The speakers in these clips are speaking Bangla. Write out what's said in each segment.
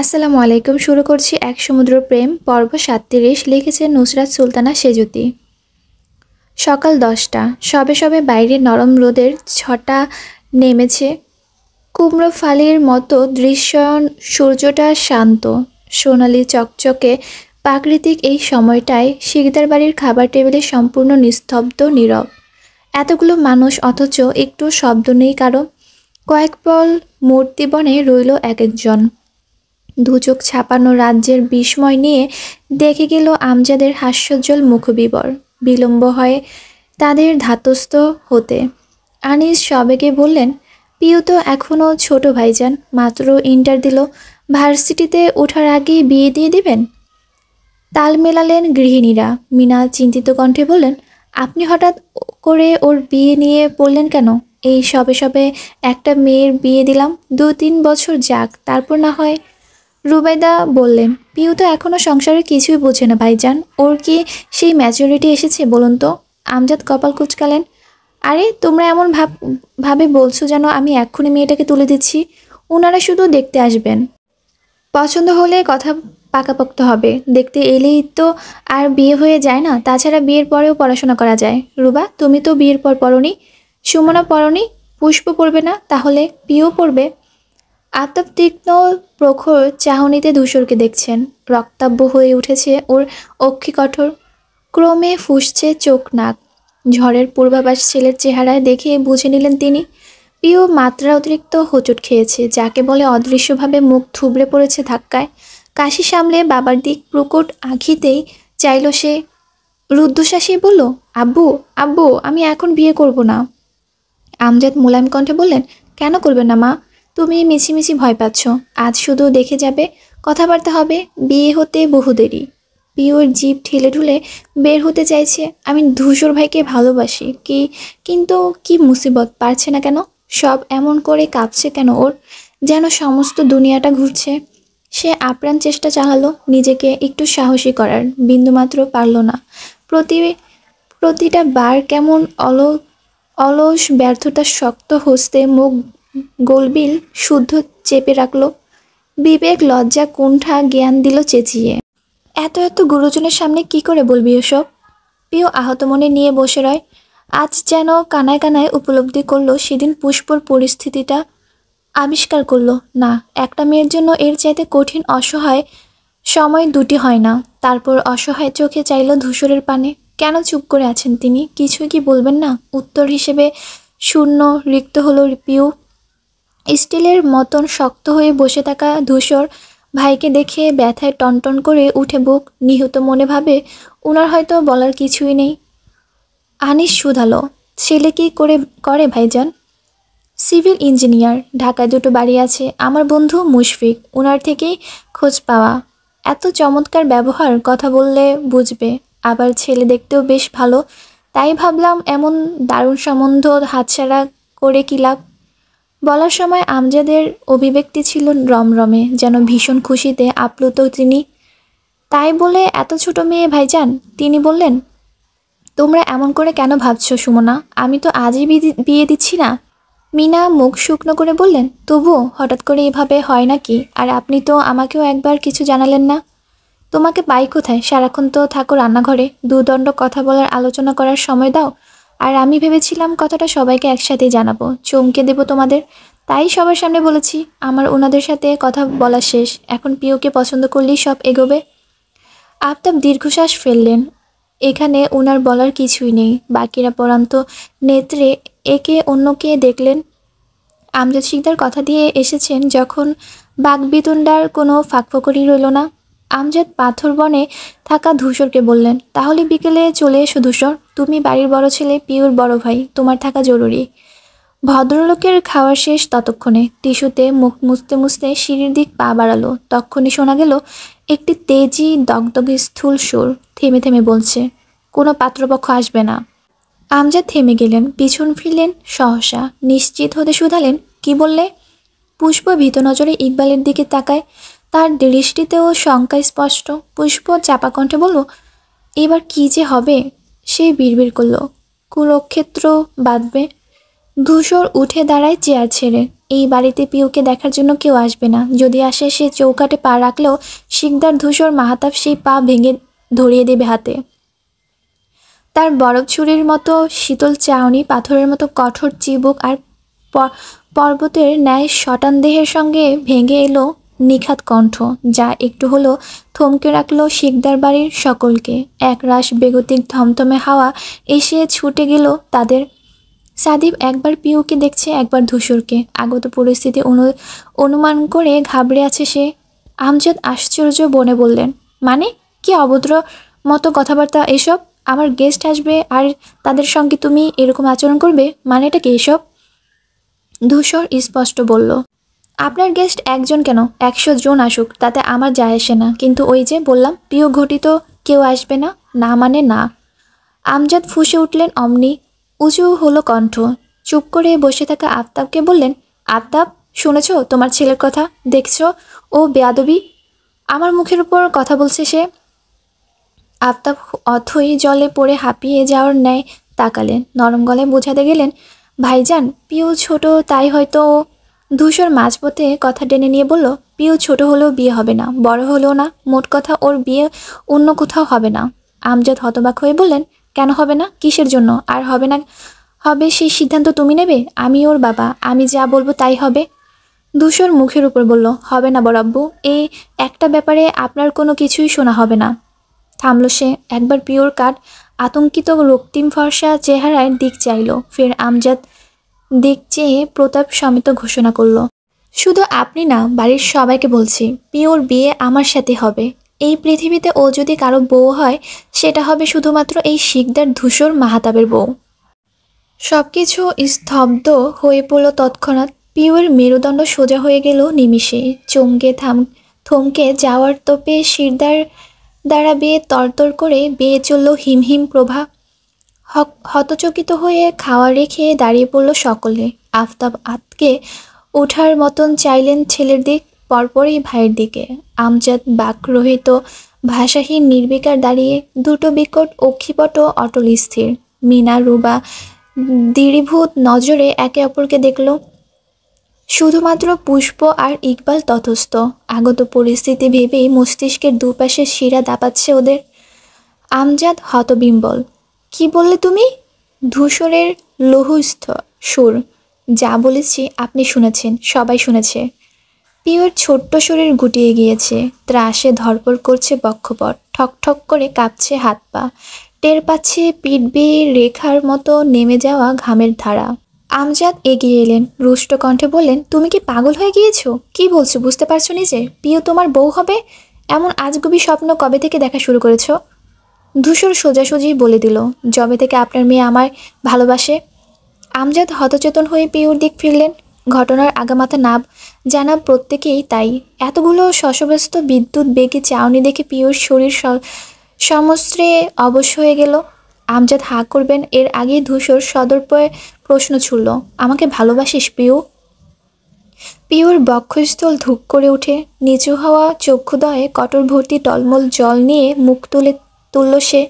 আসসালামু আলাইকুম। শুরু করছি এক সমুদ্র প্রেম পর্ব ৩৭। লিখেছেন নুসরাত সুলতানা সেজুতি। সকাল ১০টা। সবে সবে বাইরে নরম রোদের ছটা নেমেছে। কুমড়ো ফালির মতো দৃশ্যয়ন। সূর্যটা শান্ত, সোনালি চকচকে। প্রাকৃতিক এই সময়টায় শিকদার বাড়ির খাবার টেবিলে সম্পূর্ণ নিস্তব্ধ, নীরব। এতগুলো মানুষ, অথচ একটু শব্দ নেই কারো। কয়েক পল মূর্তিবনে রইল এক একজন। দুচোখ ছাপানো রাজ্যের বিস্ময় নিয়ে দেখে গেল আমজাদের হাস্যোজ্জ্বল মুখবিবর। বিলম্ব হয় তাদের ধাতস্থ হতে। আনিস সবেগে বললেন, পিউ তো এখনও ছোট ভাইজান, মাত্র ইন্টার দিল। ভার্সিটিতে ওঠার আগেই বিয়ে দিয়ে দিবেন? তাল মেলালেন গৃহিণীরা। মিনা চিন্তিত কণ্ঠে বললেন, আপনি হঠাৎ করে ওর বিয়ে নিয়ে পড়লেন কেন? এই সবে সবে একটা মেয়ের বিয়ে দিলাম, ২-৩ বছর যাক, তারপর না হয়। রুবাইদা বললেন, পিউ তো এখনও সংসারের কিছুই বোঝে না ভাইজান। ওর কি সেই ম্যাচুরিটি এসেছে বলুন তো? আমজাদ কপাল কুঁচকালেন। আরে তোমরা এমন ভাবে বলছো যেন আমি এক্ষুনি মেয়েটাকে তুলে দিচ্ছি। ওনারা শুধু দেখতে আসবেন, পছন্দ হলে কথা পাকাপোক্ত হবে। দেখতে এলেই তো আর বিয়ে হয়ে যায় না। তাছাড়া বিয়ের পরেও পড়াশোনা করা যায়। রুবা, তুমি তো বিয়ের পর পড়নি, সুমনা পড়নি, পুষ্প পড়বে না, তাহলে পিও পড়বে? আতপ তীক্ষ্ণ প্রখর চাহনিতে ধূসরকে দেখছেন। রক্তাব্য হয়ে উঠেছে ওর অক্ষি কঠোর। ক্রমে ফুঁসছে চোখ নাক। ঝড়ের পূর্বাভাস ছেলের চেহারায় দেখে বুঝে নিলেন তিনি। পিও মাত্রা অতিরিক্ত হোঁচট খেয়েছে, যাকে বলে অদৃশ্যভাবে মুখ থুবড়ে পড়েছে ধাক্কায়। কাশি সামলে বাবার দিক প্রকট আঁখিতেই চাইল সে। রুদ্ধশ্বাসেই বলল, আব্বু, আব্বু, আমি এখন বিয়ে করব না। আমজাদ মোলায়েম কণ্ঠে বললেন, কেন করবে না মা? তুমি মিছিমিছি ভয় পাচ্ছ। আজ শুধু দেখে যাবে, কথাবার্তা হবে, বিয়ে হতে বহু দেরি। পিওর জিভ ঠেলে ঠুলে বের হতে চাইছে, আমি ধূসর ভাইকে ভালোবাসি, কিন্তু কি মুসিবত, পারছে না কেন? সব এমন করে কাঁপছে কেন ওর? যেন সমস্ত দুনিয়াটা ঘুরছে। সে আপ্রাণ চেষ্টা চালালো নিজেকে একটু সাহসী করার, বিন্দুমাত্র পারল না। প্রতিটা বার কেমন অলস ব্যর্থতার শক্ত হস্তে মুখ গোলবিল শুদ্ধ চেপে রাখল। বিবেক, লজ্জা, কুণ্ঠা জ্ঞান দিল চেঁচিয়ে। এত এত গুরুজনের সামনে কি করে বলবি এসব? প্রিয় আহত মনে নিয়ে বসে রয়। আজ যেন কানায় কানায় উপলব্ধি করলো সেদিন পুষ্পর পরিস্থিতিটা। আবিষ্কার করলো, না, একটা মেয়ের জন্য এর চাইতে কঠিন অসহায় সময় দুটি হয় না। তারপর অসহায় চোখে চাইল ধূসরের পানে। কেন চুপ করে আছেন তিনি? কিছুই কি বলবেন না? উত্তর হিসেবে শূন্য, রিক্ত হলো পিউ। স্টিলের মতন শক্ত হয়ে বসে থাকা ধূসর ভাইকে দেখে ব্যথায় টনটন করে উঠে বুক। নিহত মনে ভাবে, উনার হয়তো বলার কিছুই নেই। আনিস শুধালো, ছেলে কি করে ভাইজান? সিভিল ইঞ্জিনিয়ার, ঢাকায় দুটো বাড়ি আছে। আমার বন্ধু মুশফিক, উনার থেকেই খোঁজ পাওয়া। এত চমৎকার ব্যবহার, কথা বললে বুঝবে। আবার ছেলে দেখতেও বেশ ভালো। তাই ভাবলাম এমন দারুণ সম্বন্ধ হাতছাড়া করে কি লাভ। বলার সময় আমজাদের অভিব্যক্তি ছিল রমরমে, যেন ভীষণ খুশিতে আপ্লুত তিনি। তাই বলে এত ছোট মেয়ে ভাইজান? তিনি বললেন, তোমরা এমন করে কেন ভাবছো সুমনা? আমি তো আজই বিয়ে দিচ্ছি না। মিনা মুখ শুকনো করে বললেন, তবুও হঠাৎ করে এভাবে হয় নাকি? আর আপনি তো আমাকেও একবার কিছু জানালেন না। তোমাকে পাই কোথায়? সারাক্ষণ তো থাকো রান্নাঘরে। দুদণ্ড কথা বলার, আলোচনা করার সময় দাও। আর আমি ভেবেছিলাম কথাটা সবাইকে একসাথেই জানাবো, চমকে দেব তোমাদের। তাই সবার সামনে বলেছি। আমার ওনাদের সাথে কথা বলা শেষ। এখন পিওকে পছন্দ করলেই সব এগোবে। আফতাব দীর্ঘশ্বাস ফেললেন। এখানে ওনার বলার কিছুই নেই। বাকিরা পরান্ত নেত্রে একে অন্যকে দেখলেন। আমজাদ শিকদার কথা দিয়ে এসেছেন যখন বাকবিতণ্ডার কোনো ফাঁকফোকরই রইল না। আমজাদ পাথর বনে থাকা ধূসরকে বললেন, তাহলে বিকেলে চলে এসো ধূসর। তুমি বাড়ির বড় ছেলে, পিওর বড় ভাই, তোমার থাকা জরুরি। ভদ্রলোকের খাওয়ার শেষ ততক্ষণে। টিস্যুতে মুখ মুছতে মুছতে সিঁড়ির দিক পা বাড়ালো। তক্ষুনি শোনা গেল একটি তেজি দগদগে স্থূল সুর থেমে থেমে বলছে, কোনো পাত্রপক্ষ আসবে না। আমজাদ থেমে গেলেন, পিছন ফিরলেন সহসা। নিশ্চিত হতে শুধালেন, কি বললে? পুষ্প ভীত নজরে ইকবালের দিকে তাকায়। তার দৃষ্টিতেও শঙ্কা স্পষ্ট। পুষ্প চাপা কণ্ঠে বলল, এবার কি যে হবে? সে বিড়বিড় করল, কুরুক্ষেত্র বাঁধবে। ধূসর উঠে দাঁড়ায় চেয়ার ছেড়ে। এই বাড়িতে পিউকে দেখার জন্য কেউ আসবে না। যদি আসে সে চৌকাঠে পা রাখলেও শিকদার ধূসর মাহাতাব সেই পা ভেঙে ধরিয়ে দেবে হাতে। তার বরফ ছুরির মতো শীতল চাউনি, পাথরের মতো কঠোর চিবুক আর পর্বতের ন্যায় শটান দেহের সঙ্গে ভেঙে এলো নিখাত কণ্ঠ, যা একটু হলো থমকে রাখলো শিকদার বাড়ির সকলকে। একরাশ বেগতিক থমথমে হাওয়া এসে ছুটে গেল তাদের। সাদিব একবার পিউকে দেখছে, একবার ধূসরকে। আগত পরিস্থিতি অনুমান করে ঘাবড়ে আছে সে। আমজাদ আশ্চর্য বনে বললেন, মানে কি অভদ্র মতো কথাবার্তা এসব? আমার গেস্ট আসবে আর তাদের সঙ্গে তুমি এরকম আচরণ করবে? মানে এটা কি এসব? ধূসর স্পষ্ট বলল, আপনার গেস্ট একজন কেন, 100 জন আসুক, তাতে আমার যায় আসে না, কিন্তু ওই যে বললাম প্রিয় ঘটিত কেউ আসবে না, না মানে না। আমজাদ ফুঁসে উঠলেন অমনি। উঁচু হলো কণ্ঠ। চুপ করে বসে থাকা আফতাবকে বললেন, আফতাব, শুনেছ তোমার ছেলের কথা? দেখছো ও বেয়াদবি, আমার মুখের উপর কথা বলছে সে। আফতাব অথই জলে পড়ে হাঁপিয়ে যাওয়ার ন্যায় তাকালেন। নরম গলায় বোঝাতে গেলেন, ভাইজান, পিউ ছোট তাই হয়তো। ধূসর মাঝপথে কথা টেনে নিয়ে বলল, পিউ ছোট হলেও বিয়ে হবে না, বড় হলেও না, মোট কথা ওর বিয়ে অন্য কোথাও হবে না। আমজাদ হতবাক হয়ে বললেন, কেন হবে না, কিসের জন্য? আর হবে না হবে সেই সিদ্ধান্ত তুমি নেবে? আমি ওর বাবা, আমি যা বলবো তাই হবে। ধূসর মুখের উপর বলল, হবে না বড়াব্বু, এই একটা ব্যাপারে আপনার কোনো কিছুই শোনা হবে না। থামল সে। একবার পিওর কাট আতঙ্কিত রক্তিম ফর্সা চেহারায় দিক চাইল, ফের আমজাদ দিক চেয়ে প্রতাপ সমেত ঘোষণা করল, শুধু আপনি না, বাড়ির সবাইকে বলছি, পিওর বিয়ে আমার সাথে হবে। এই পৃথিবীতে ও যদি কারো বউ হয়, সেটা হবে শুধুমাত্র এই শিকদার ধূসর মাহাতাবের বউ। সবকিছু স্তব্ধ হয়ে পড়ল তৎক্ষণাৎ। পিওর মেরুদণ্ড সোজা হয়ে গেল নিমিষে। থমকে যাওয়ার তোপে শিরদার দ্বারা বেয়ে তরতর করে বেয়ে চলল হিমহিম প্রভা। হতচকিত হয়ে খাওয়া রেখে দাঁড়িয়ে পড়ল সকলে। আফতাব আতকে ওঠার মতন চাইলেন ছেলের দিক, পরপরই ভাইয়ের দিকে। আমজাদ বাকরহিত ভাষাহীন নির্বিকার দাঁড়িয়ে, দুটো বিকট অক্ষিপট অটল স্থির। মিনা রুবা দৃঢ়ীভূত নজরে একে অপরকে দেখল। শুধুমাত্র পুষ্প আর ইকবাল তথস্থ। আগত পরিস্থিতি ভেবেই মস্তিষ্কের দুপাশে শিরা দাপাচ্ছে ওদের। আমজাদ হতবিম্বল। কি বললে তুমি? ধূসরের লৌহস্থ সুর। যা বলেছি আপনি শুনেছেন, সবাই শুনেছে। পিওর ছোট্ট শরীর গুটিয়ে গিয়েছে, ত্রাসে ধরপড় করছে বক্ষপট, ঠক ঠক করে কাঁপছে হাত পা, টের পাচ্ছে পিঠ বেয়ে রেখার মতো নেমে যাওয়া ঘামের ধারা। আমজাদ এগিয়ে এলেন, রুষ্ট কণ্ঠে বললেন, তুমি কি পাগল হয়ে গিয়েছো? কি বলছো বুঝতে পারছো নিজে? পিউ তোমার বউ হবে? এমন আজগুবি স্বপ্ন কবে থেকে দেখা শুরু করেছো? ধূসর সোজাসুজি বলে দিল, যবে থেকে আপনার মেয়ে আমায় ভালোবাসে। আমজাদ হতচেতন হয়ে পিউর দিক ফিরলেন। ঘটনার আগামাথা না জানা প্রত্যেকেই তাই। এতগুলো শশব্যস্ত বিদ্যুৎ বেগে চাউনি দেখে পিউর শরীর সমস্ত্রে অবশ হয়ে গেল। আমজাদ হাঁ করবেন এর আগেই ধূসর সদর্পে প্রশ্ন ছুড়ল, আমাকে ভালোবাসিস পিউ? পিউর বক্ষস্থল ধুক করে উঠে, নিচু হওয়া চক্ষুদয়ে কটর ভর্তি টলমল জল নিয়ে মুখ তুলল সে।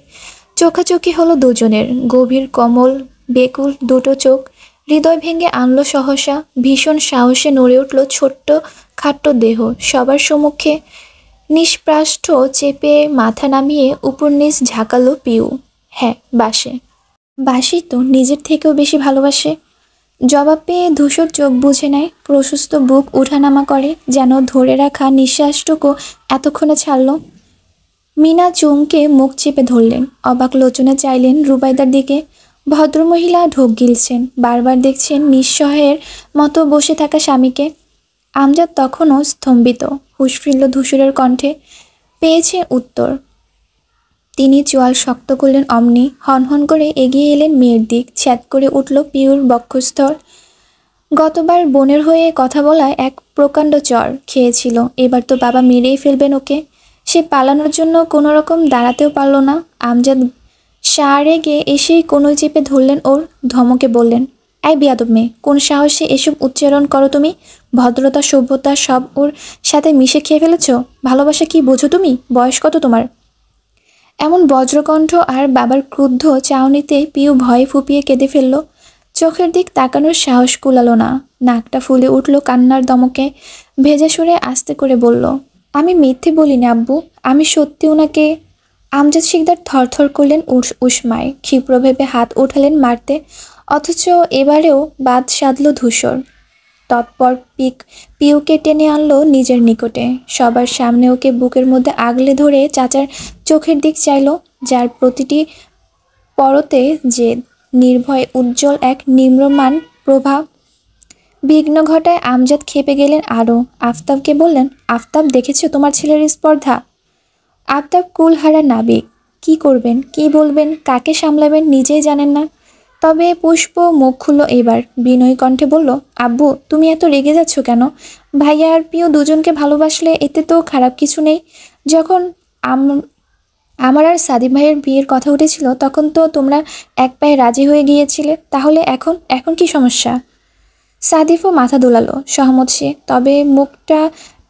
চোখাচোখি হলো দুজনের, গভীর কমল বেকুল দুটো চোখ। হৃদয় ভেঙে আনলো সহসা। ভীষণ সাহসে নড়ে উঠল ছোট্ট খাট্ট দেহ। সবার সম্মুখে নিষ্প্রাষ্ঠ চেপে মাথা নামিয়ে উপর নিচ ঝাঁকালো পিউ। হ্যাঁ, বাসি তো, নিজের থেকেও বেশি ভালোবাসে। জবাব পেয়ে ধূসর চোখ বুঝে নেয়, প্রশস্ত বুক উঠানামা করে, যেন ধরে রাখা নিঃশ্বাসটুকু এতক্ষণে ছাড়ল। মিনা চমকে মুখ চেপে ধরলেন, অবাক লোচনে চাইলেন রুবাইদার দিকে। ভদ্রমহিলা ঢোক গিলছেন, বারবার দেখছেন নিঃসহায়ের মতো বসে থাকা স্বামীকে। আমজাদ তখনও স্তম্ভিত। হুঁশ ফিরল ধূসরের কণ্ঠে, পেয়েছে উত্তর। তিনি চোয়াল শক্ত করলেন অমনি, হনহন করে এগিয়ে এলেন মেয়ের দিক। ছ্যাদ করে উঠল পিউর বক্ষস্থল। গতবার বোনের হয়ে কথা বলায় এক প্রকাণ্ড চড় খেয়েছিল, এবার তো বাবা মেরেই ফেলবেন ওকে। সে পালানোর জন্য কোনো রকম দাঁড়াতেও পারল না। আমজাদ রেগে এসেই কোনোই চেপে ধরলেন ওর, ধমকে বললেন, এই বেয়াদব মেয়ে, কোন সাহসে এসব উচ্চারণ করো তুমি? ভদ্রতা সভ্যতা সব ওর সাথে মিশে খেয়ে ফেলেছ। ভালোবাসা কি বোঝো তুমি? বয়স কত তোমার? এমন বজ্রকণ্ঠ আর বাবার ক্রুদ্ধ চাউনিতে পিউ ভয়ে ফুপিয়ে কেঁদে ফেলল। চোখের দিক তাকানোর সাহস কুলালো না, নাকটা ফুলে উঠল কান্নার দমকে। ভেজা সুরে আস্তে করে বলল, আমি মিথ্যে বলিনি আব্বু, আমি সত্যি ওনাকে। আমজাদ শিকদার থরথর করলেন উষ্মায়, ক্ষিপ্র ভেবে হাত উঠালেন মারতে, অথচ এবারেও বাদ সাধল ধূসর। তৎপর পিউকে টেনে আনলো নিজের নিকটে, সবার সামনে ওকে বুকের মধ্যে আগলে ধরে চাচার চোখের দিক চাইল, যার প্রতিটি পরতে যে নির্ভয় উজ্জ্বল এক নিম্রমান প্রভা। বিঘ্ন ঘটায় আমজাদ খেপে গেলেন আরও। আফতাবকে বললেন, আফতাব, দেখেছো তোমার ছেলের স্পর্ধা? আফতাব কুলহারা নাবিক, কি করবেন, কি বলবেন, কাকে সামলাবেন নিজেই জানেন না। তবে পুষ্প মুখ খুলল এবার, বিনয়ী কণ্ঠে বলল, আব্বু, তুমি এত রেগে যাচ্ছ কেন? ভাইয়া আর পিও দুজনকে ভালোবাসলে এতে তো খারাপ কিছু নেই। যখন আমার আর সাদিক ভাইয়ের বিয়ের কথা উঠেছিল তখন তো তোমরা এক পায়ে রাজি হয়ে গিয়েছিলে, তাহলে এখন এখন কি সমস্যা? সাদিফও মাথা দোলালো, সহমত সে, তবে মুখটা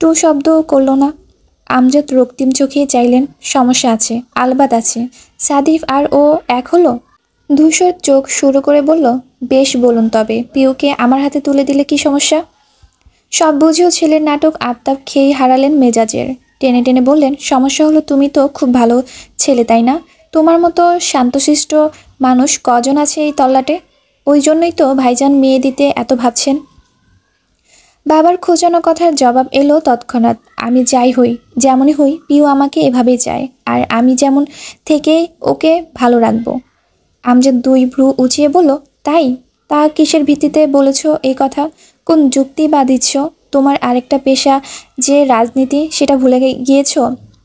টু শব্দ করল না। আমজাদ রক্তিম চোখে চাইলেন, সমস্যা আছে, আলবাত আছে। সাদিফ আর ও এক হলো? ধূসর চোখ শুরু করে বলল, বেশ বলুন, তবে পিউকে আমার হাতে তুলে দিলে কি সমস্যা? সব বুঝেও ছেলের নাটক আফতাব খেয়েই হারালেন মেজাজের। টেনে টেনে বললেন, সমস্যা হলো তুমি তো খুব ভালো ছেলে, তাই না? তোমার মতো শান্তশিষ্ট মানুষ কজন আছে এই তল্লাটে? ওই জন্যই তো ভাইজান মেয়ে দিতে এত ভাবছেন। বাবার খোঁজানো কথার জবাব এলো তৎক্ষণাৎ, আমি যাই হই, যেমনই হই, পিউ আমাকে এভাবেই চায়, আর আমি যেমন থেকে ওকে ভালো রাখবো। আমজাদ দুই ভ্রু উঁচিয়ে বলল, তাই? তা কিসের ভিত্তিতে বলেছ এই কথা? কোন যুক্তি বা দিচ্ছ? তোমার আরেকটা পেশা যে রাজনীতি, সেটা ভুলে গিয়েছ?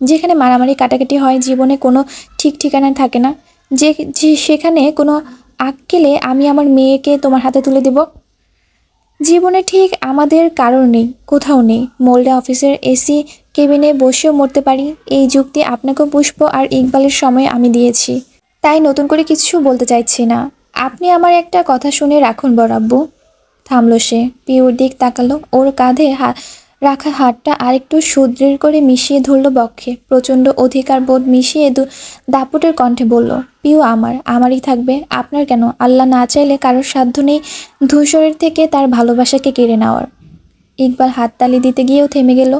যেখানে মারামারি কাটাকাটি হয়, জীবনে কোনো ঠিক ঠিকানা থাকে না, যে সেখানে কোনো আক্কেলে আমি আমার মেয়েকে তোমার হাতে তুলে দেব? জীবনে ঠিক আমাদের কারোর নেই, কোথাও নেই। মোল্ডে অফিসের এসি কেবিনে বসেও মরতে পারি। এই যুক্তি আপনাকেও পুষ্প আর ইকবালের সময় আমি দিয়েছি, তাই নতুন করে কিছু বলতে চাইছি না। আপনি আমার একটা কথা শুনে রাখুন বড় আব্বু। থামল সে, পিউর দিক তাকালো, ওর কাঁধে রাখা হাতটা আরেকটু সুদৃঢ় করে মিশিয়ে ধরল বক্ষে, প্রচণ্ড অধিকার বোধ মিশিয়ে দাপুটের কণ্ঠে বলল, পিউ আমারই থাকবে, আপনার কেন? আল্লাহ না চাইলে কারোর সাধ্য নেই ধূসরের থেকে তার ভালোবাসাকে কেড়ে নেওয়ার। ইকবাল হাততালি দিতে গিয়েও থেমে গেল,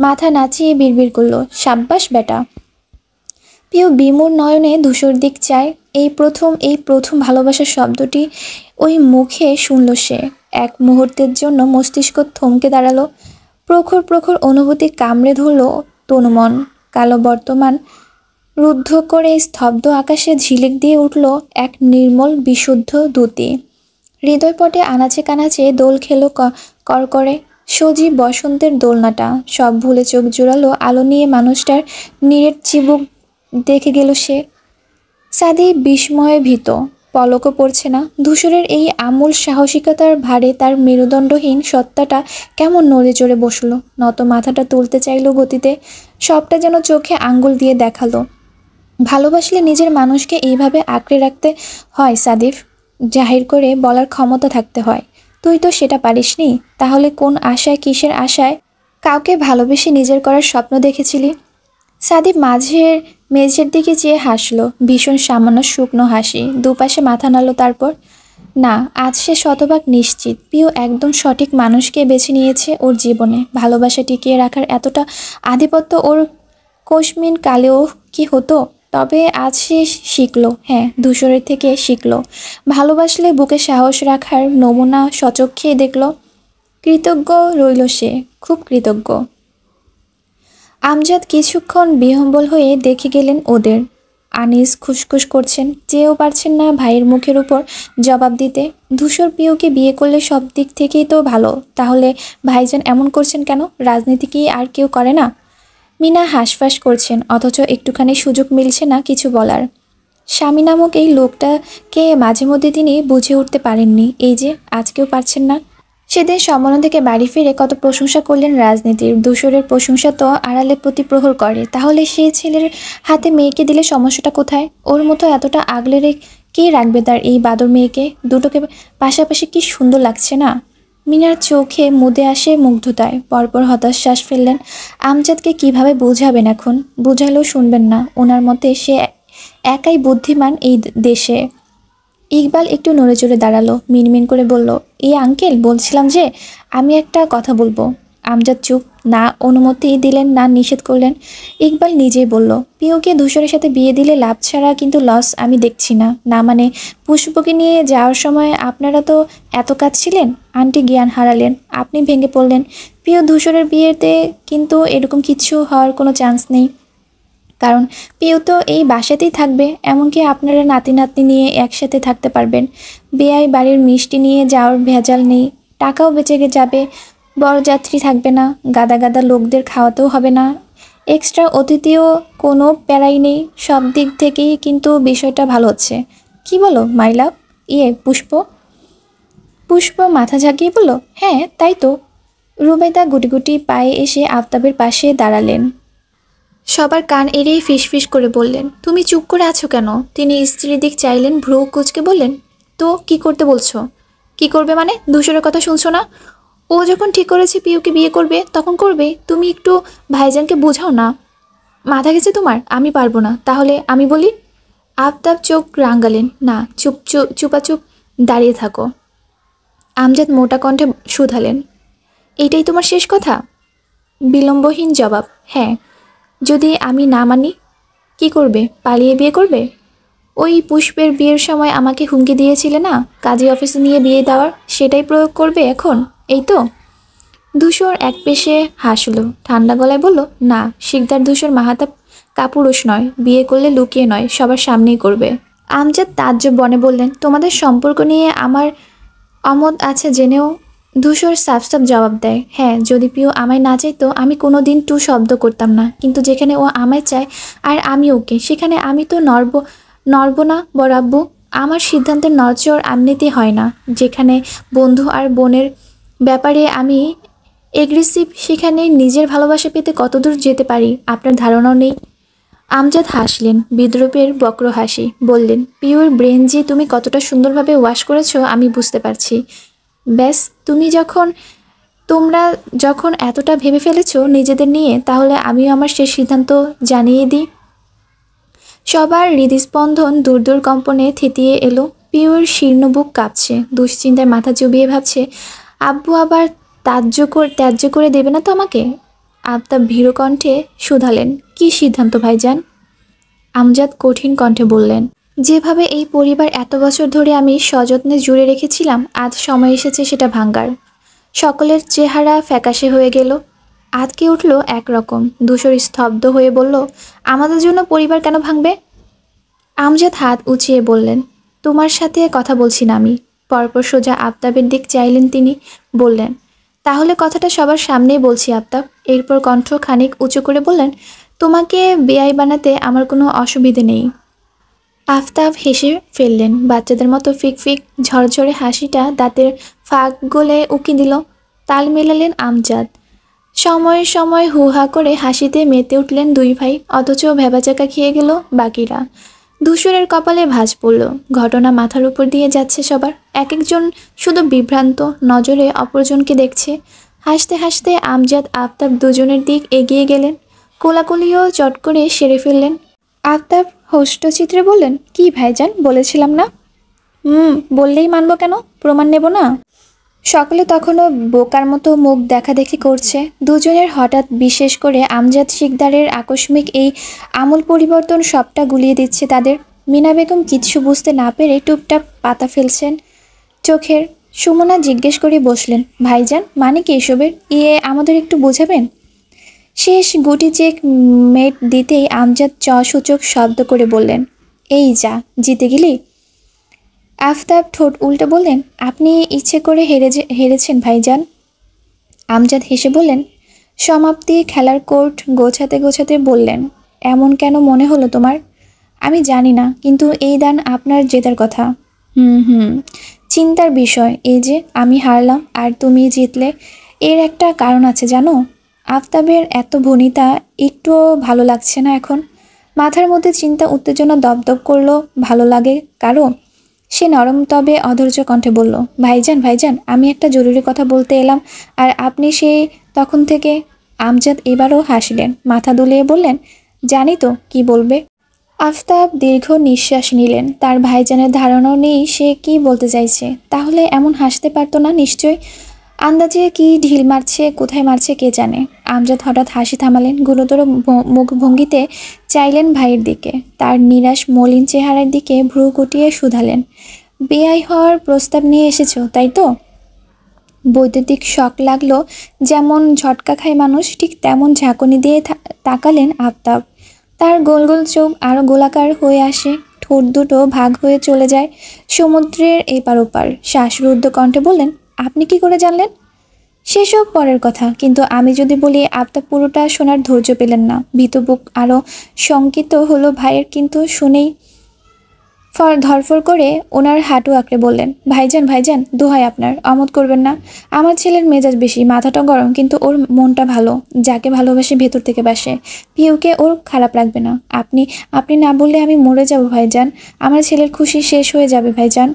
মাথা নাচিয়ে বিড়বিড় করলো, সাব্বাস বেটা। পিউ বিমূর নয়নে ধূসর দিক চায়। এই প্রথম ভালোবাসার শব্দটি ওই মুখে শুনল সে। এক মুহূর্তের জন্য মস্তিষ্ক থমকে দাঁড়ালো। প্রখর প্রখর অনুভূতি কামড়ে ধরল তনুমন। কালো বর্তমান রুদ্ধ করে স্তব্ধ আকাশে ঝিলিক দিয়ে উঠল এক নির্মল বিশুদ্ধ দ্যুতি। হৃদয়পটে আনাচে কানাচে দোল খেলো করকরে সজীব বসন্তের দোলনাটা। সব ভুলে চোখ জোড়ালো আলো নিয়ে মানুষটার নীরের চিবুক দেখে গেল সে। সাদি বিস্ময়ে ভীত, পলকও পড়ছে না। ধূসরের এই আমূল সাহসিকতার ভারে তার মেরুদণ্ডহীন সত্তাটা কেমন নড়ে চড়ে বসলো। নত মাথাটা তুলতে চাইল গতিতে, সবটা যেন চোখে আঙ্গুল দিয়ে দেখালো। ভালোবাসলে নিজের মানুষকে এইভাবে আঁকড়ে রাখতে হয় সাদিফ, জাহির করে বলার ক্ষমতা থাকতে হয়। তুই তো সেটা পারিসনি, তাহলে কোন আশায়, কিসের আশায় কাউকে ভালোবেসে নিজের করার স্বপ্ন দেখেছিলি? সাদিফ মেঝের দিকে চেয়ে হাসলো, ভীষণ সামান্য শুকনো হাসি, দুপাশে মাথা নাড়ল। তারপর, না, আজ সে শতভাগ নিশ্চিত পিউ একদম সঠিক মানুষকে বেছে নিয়েছে ওর জীবনে। ভালোবাসা টিকিয়ে রাখার এতটা আধিপত্য ওর কোশমিন কালেও কি হতো? তবে আজ সে শিখলো, হ্যাঁ, ধূসরের থেকে শিখলো, ভালোবাসলে বুকে সাহস রাখার নমুনা সচক্ষে দেখল। কৃতজ্ঞ রইল সে, খুব কৃতজ্ঞ। আমজাদ কিছুক্ষণ বিহ্বল হয়ে দেখে গেলেন ওদের। আনিস খুসখুস করছেন, চেয়েও পারছেন না ভাইয়ের মুখের উপর জবাব দিতে। ধূসর পিউকে বিয়ে করলে সব দিক থেকেই তো ভালো, তাহলে ভাইজান এমন করছেন কেন? রাজনীতি কি আর কেউ করে না? মিনা হাঁসফাঁস করছেন, অথচ একটুখানি সুযোগ মিলছে না কিছু বলার। স্বামী নামক এই লোকটাকে মাঝে মধ্যে তিনি বুঝে উঠতে পারেননি, এই যে আজকেও পারছেন না। সেদিন সম্মেলন থেকে বাড়ি ফিরে কত প্রশংসা করলেন রাজনীতির। ধূসরের প্রশংসা তো আড়ালে প্রতিপ্রহর করে, তাহলে সে ছেলের হাতে মেয়েকে দিলে সমস্যাটা কোথায়? ওর মতো এতটা আগলে কে রাখবে তার এই বাদর মেয়েকে? দুটোকে পাশাপাশি কি সুন্দর লাগছে না? মিনার চোখে মুদে আসে মুগ্ধতায়, পরপর হতাশ শ্বাস ফেললেন। আমজাদকে কিভাবে বোঝাবেন এখন? বুঝালেও শুনবেন না। ওনার মতে সে একাই বুদ্ধিমান এই দেশে। ইকবাল একটু নড়ে চড়ে দাঁড়ালো, মিনমিন করে বলল, এই আঙ্কেল, বলছিলাম যে আমি একটা কথা বলবো। আমজাদ চুপ, না অনুমতি দিলেন না নিষেধ করলেন। ইকবাল নিজেই বলল, পিওকে ধূসরের সাথে বিয়ে দিলে লাভ ছাড়া কিন্তু লস আমি দেখছি না। না মানে, পুষ্পকে নিয়ে যাওয়ার সময় আপনারা তো এত কাজ ছিলেন, আন্টি জ্ঞান হারালেন, আপনি ভেঙে পড়লেন। পিও ধূসরের বিয়েতে কিন্তু এরকম কিছু হওয়ার কোনো চান্স নেই, কারণ পিউ তো এই বাসাতেই থাকবে, এমনকি আপনারা নাতি নাতনি নিয়ে একসাথে থাকতে পারবেন। বেয়াই বাড়ির মিষ্টি নিয়ে যাওয়ার ভেজাল নেই, টাকাও বেঁচে যাবে, বরযাত্রী থাকবে না, গাদা গাদা লোকদের খাওয়াতেও হবে না, এক্সট্রা অতিথিও কোনো প্যারাই নেই। সব দিক থেকেই কিন্তু বিষয়টা ভালো হচ্ছে। কি বলো মাই লাভ? পুষ্প? পুষ্প মাথা ঝাঁকিয়ে বলল, হ্যাঁ তাই তো। রুবেদা গুটি গুটি পায়ে এসে আফতাবের পাশে দাঁড়ালেন। সবার কান এড়িয়ে ফিসফিস করে বললেন, তুমি চুপ করে আছো কেন? তিনি স্ত্রীর দিক চাইলেন, ভ্রু কুঁচকে বললেন, তো কি করতে বলছো? কি করবে মানে? ধূসরের কথা শুনছো না? ও যখন ঠিক করেছে পিউকে বিয়ে করবে তখন করবে, তুমি একটু ভাইজানকে বোঝাও না। মাথা গেছে তোমার? আমি পারবো না। তাহলে আমি বলি? আফতাব চোখ রাঙালেন, না, চুপাচুপ দাঁড়িয়ে থাকো। আমজাদ মোটা কণ্ঠে শুধালেন, এইটাই তোমার শেষ কথা? বিলম্বহীন জবাব, হ্যাঁ। যদি আমি না মানি? কি করবে? পালিয়ে বিয়ে করবে? ওই পুষ্পের বিয়ের সময় আমাকে হুমকি দিয়েছিলে না, কাজী অফিসে নিয়ে বিয়ে দেওয়ার, সেটাই প্রয়োগ করবে এখন, এই তো? ধূসর এক পেশে হাসল, ঠান্ডা গলায় বলল, না, শিকদার ধূসর মাহাতাব কাপুরুষ নয়, বিয়ে করলে লুকিয়ে নয়, সবার সামনেই করবে। আমজাদ তাজ্জব বনে বললেন, তোমাদের সম্পর্ক নিয়ে আমার অমত আছে জেনেও? ধূসর সাফ সাফ জবাব দেয়, হ্যাঁ, যদি পিও আমায় না চাইতো আমি কোনো দিন টু শব্দ করতাম না, কিন্তু যেখানে ও আমায় চায় আর আমি ওকে, সেখানে আমি তো নড়ব না বড় আব্বু। আমার সিদ্ধান্তের নড়চড় এমনিতে হয় না। যেখানে বন্ধু আর বোনের ব্যাপারে আমি এগ্রেসিভ, সেখানে নিজের ভালোবাসা পেতে কতদূর যেতে পারি আপনার ধারণাও নেই। আমজাদ হাসলেন, বিদ্রূপের বক্র হাসি, বললেন, পিওর ব্রেন যে তুমি কতটা সুন্দরভাবে ওয়াশ করেছো আমি বুঝতে পারছি। ব্যাস, তোমরা যখন এতটা ভেবে ফেলেছো নিজেদের নিয়ে, তাহলে আমিও আমার শেষ সিদ্ধান্ত জানিয়ে দিই। সবার হৃদস্পন্দন দূর দূর কম্পনে থিতিয়ে এলো। পিওর শীর্ণ বুক কাঁপছে, দুশ্চিন্তায় মাথা চুবিয়ে ভাবছে, আব্বু আবার ত্যায্য করে দেবে না তো আমাকে? আফতাব ভীরু কণ্ঠে শুধালেন, কি সিদ্ধান্ত ভাইজান? আমজাদ কঠিন কণ্ঠে বললেন, যেভাবে এই পরিবার এত বছর ধরে আমি সযত্নে জুড়ে রেখেছিলাম, আজ সময় এসেছে সেটা ভাঙ্গার। সকলের চেহারা ফ্যাকাশে হয়ে গেল, আতকে উঠল একরকম। ধূসর স্তব্ধ হয়ে বলল, আমাদের জন্য পরিবার কেন ভাঙবে? আমজাদ হাত উঁচিয়ে বললেন, তোমার সাথে কথা বলছি না আমি। পরপর সোজা আফতাবের দিক চাইলেন তিনি, বললেন, তাহলে কথাটা সবার সামনেই বলছি আফতাব। এরপর কণ্ঠ খানিক উঁচু করে বললেন, তোমাকে বেআই বানাতে আমার কোনো অসুবিধে নেই। আফতাব হেসে ফেললেন, বাচ্চাদের মতো ফিক ফিক ঝরঝরে হাসিটা দাঁতের ফাঁক গলে উকি দিল। তাল মেলালেন আমজাদ, সময়ে সময় হুহা করে হাসিতে মেতে উঠলেন দুই ভাই, অথচ ভেবাচাকা খেয়ে গেল বাকিরা। ধূসরের কপালে ভাঁজ পড়ল, ঘটনা মাথার উপর দিয়ে যাচ্ছে সবার, এক একজন শুধু বিভ্রান্ত নজরে অপরজনকে দেখছে। হাসতে হাসতে আমজাদ আফতাব দুজনের দিক এগিয়ে গেলেন, কোলাকুলিও চট করে সেরে ফেললেন। আফতাব হষ্টচিত্রে বললেন, কি ভাইজান, বলেছিলাম না? বললেই মানব কেন? প্রমাণ নেব না? সকলে তখনও বোকার মতো মুখ দেখাদেখি করছে। দুজনের হঠাৎ, বিশেষ করে আমজাদ শিকদারের আকস্মিক এই আমূল পরিবর্তন সবটা গুলিয়ে দিচ্ছে তাদের। মিনা বেগম কিচ্ছু বুঝতে না পেরে টুপটাপ পাতা ফেলছেন চোখের। সুমনা জিজ্ঞেস করে বসলেন, ভাইজান, মানে কি এসবের? আমাদের একটু বোঝাবেন? শেষ গুটি চেক মেট দিতেই আমজাদ সূচক শব্দ করে বললেন, এই যা, জিতে গেলি। আফতাব ঠোঁট উল্টে বললেন, আপনি ইচ্ছে করে হেরেছেন ভাইজান। আমজাদ হেসে বললেন, সমাপ্তি খেলার কোর্ট গোছাতে গোছাতে বললেন, এমন কেন মনে হলো তোমার? আমি জানি না, কিন্তু এই দান আপনার জেতার কথা। চিন্তার বিষয় এই যে আমি হারলাম আর তুমি জিতলে, এর একটা কারণ আছে জানো? আফতাবের এত ভনিতা একটুও ভালো লাগছে না এখন। মাথার মধ্যে চিন্তা উত্তেজনা দপদপ করলো, ভালো লাগে কারো? সে নরম তবে অধৈর্য কণ্ঠে বলল, ভাইজান, আমি একটা জরুরি কথা বলতে এলাম, আর আপনি সেই তখন থেকে। আমজাদ এবারও হাসলেন, মাথা দুলিয়ে বললেন, জানি তো কি বলবে। আফতাব দীর্ঘ নিঃশ্বাস নিলেন। তার ভাইজানের ধারণাও নেই সে কি বলতে চাইছে। তাহলে এমন হাসতে পারতো না নিশ্চয়। আন্দাজে কি ঢিল মারছে, কোথায় মারছে কে জানে। আমজাদ হঠাৎ হাসি থামালেন, গুরুতর মুখভঙ্গিতে চাইলেন ভাইয়ের দিকে। তার নিরাশ মলিন চেহারার দিকে ভ্রু কুটিয়ে শুধালেন, বেয়াই হওয়ার প্রস্তাব নিয়ে এসেছো তাই তো? বৈদ্যুতিক শক লাগলো, যেমন ঝটকা খায় মানুষ, ঠিক তেমন ঝাঁকুনি দিয়ে তাকালেন আফতাব। তার গোল গোল চোখ আরও গোলাকার হয়ে আসে, ঠোঁট দুটো ভাগ হয়ে চলে যায় সমুদ্রের এপার ওপার। শ্বাসরুদ্ধ কণ্ঠে বললেন, আপনি কি করে জানলেন? সেসব পরের কথা, কিন্তু আমি যদি বলি আফতাব পুরোটা শোনার ধৈর্য পেলেন না। ভীত বুক আরও শঙ্কিত হলো ভাইয়ের, কিন্তু শুনেই ধরফর করে ওনার হাঁটু আঁকড়ে বললেন, ভাইজান ভাইজান দোহাই আপনার, অমত করবেন না। আমার ছেলের মেজাজ বেশি, মাথাটা গরম, কিন্তু ওর মনটা ভালো। যাকে ভালোবাসে ভেতর থেকে বাসে। পিউকে ওর খারাপ লাগবে না। আপনি আপনি না বললে আমি মরে যাব ভাইজান। আমার ছেলের খুশি শেষ হয়ে যাবে ভাইজান।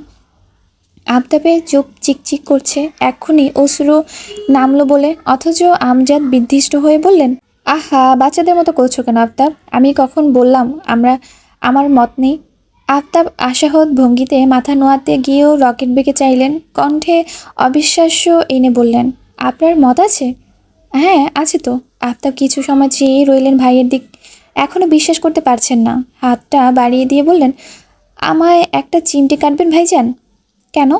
আফতাবের চোখ চিকচিক করছে, এক্ষুনি অশ্রু নামলো বলে, অথচ আমজাদ বিদ্বিষ্ট হয়ে বললেন, আহা বাচ্চাদের মতো করছো কেন আফতাব? আমি কখন বললাম আমার মত নেই? আফতাব আশাহত ভঙ্গিতে মাথা নোয়াতে গিয়েও রকেট বেগে চাইলেন, কণ্ঠে অবিশ্বাস্য এনে বললেন, আপনার মত আছে? হ্যাঁ আছে তো। আফতাব কিছু সময় চেয়ে রইলেন ভাইয়ের দিক, এখনো বিশ্বাস করতে পারছেন না। হাতটা বাড়িয়ে দিয়ে বললেন, আমায় একটা চিমটি কাটবেন ভাইজান? কেন?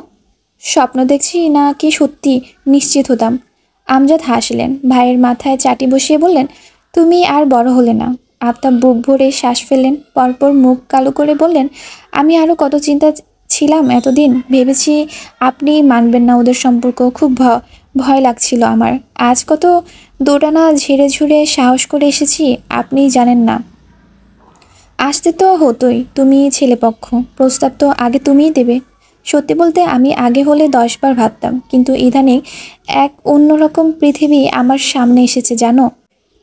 স্বপ্ন দেখছি না কি সত্যি নিশ্চিত হতাম। আমজাদ হাসলেন, ভাইয়ের মাথায় চাটি বসিয়ে বললেন, তুমি আর বড় হলে না। আফতাব বুক ভরে শ্বাস ফেললেন, পরপর মুখ কালো করে বললেন, আমি আরও কত চিন্তা ছিলাম এতদিন। ভেবেছি আপনি মানবেন না ওদের সম্পর্ক, খুব ভয় লাগছিল আমার। আজ কত দোটানা ঝেড়ে ঝুড়ে সাহস করে এসেছি, আপনি জানেন না। আসতে তো হতোই, তুমি ছেলেপক্ষ, প্রস্তাব তো আগে তুমিই দেবে। সত্যি বলতে আমি আগে হলে 10 বার ভাবতাম, কিন্তু ইদানিং এক অন্যরকম পৃথিবী আমার সামনে এসেছে জানো।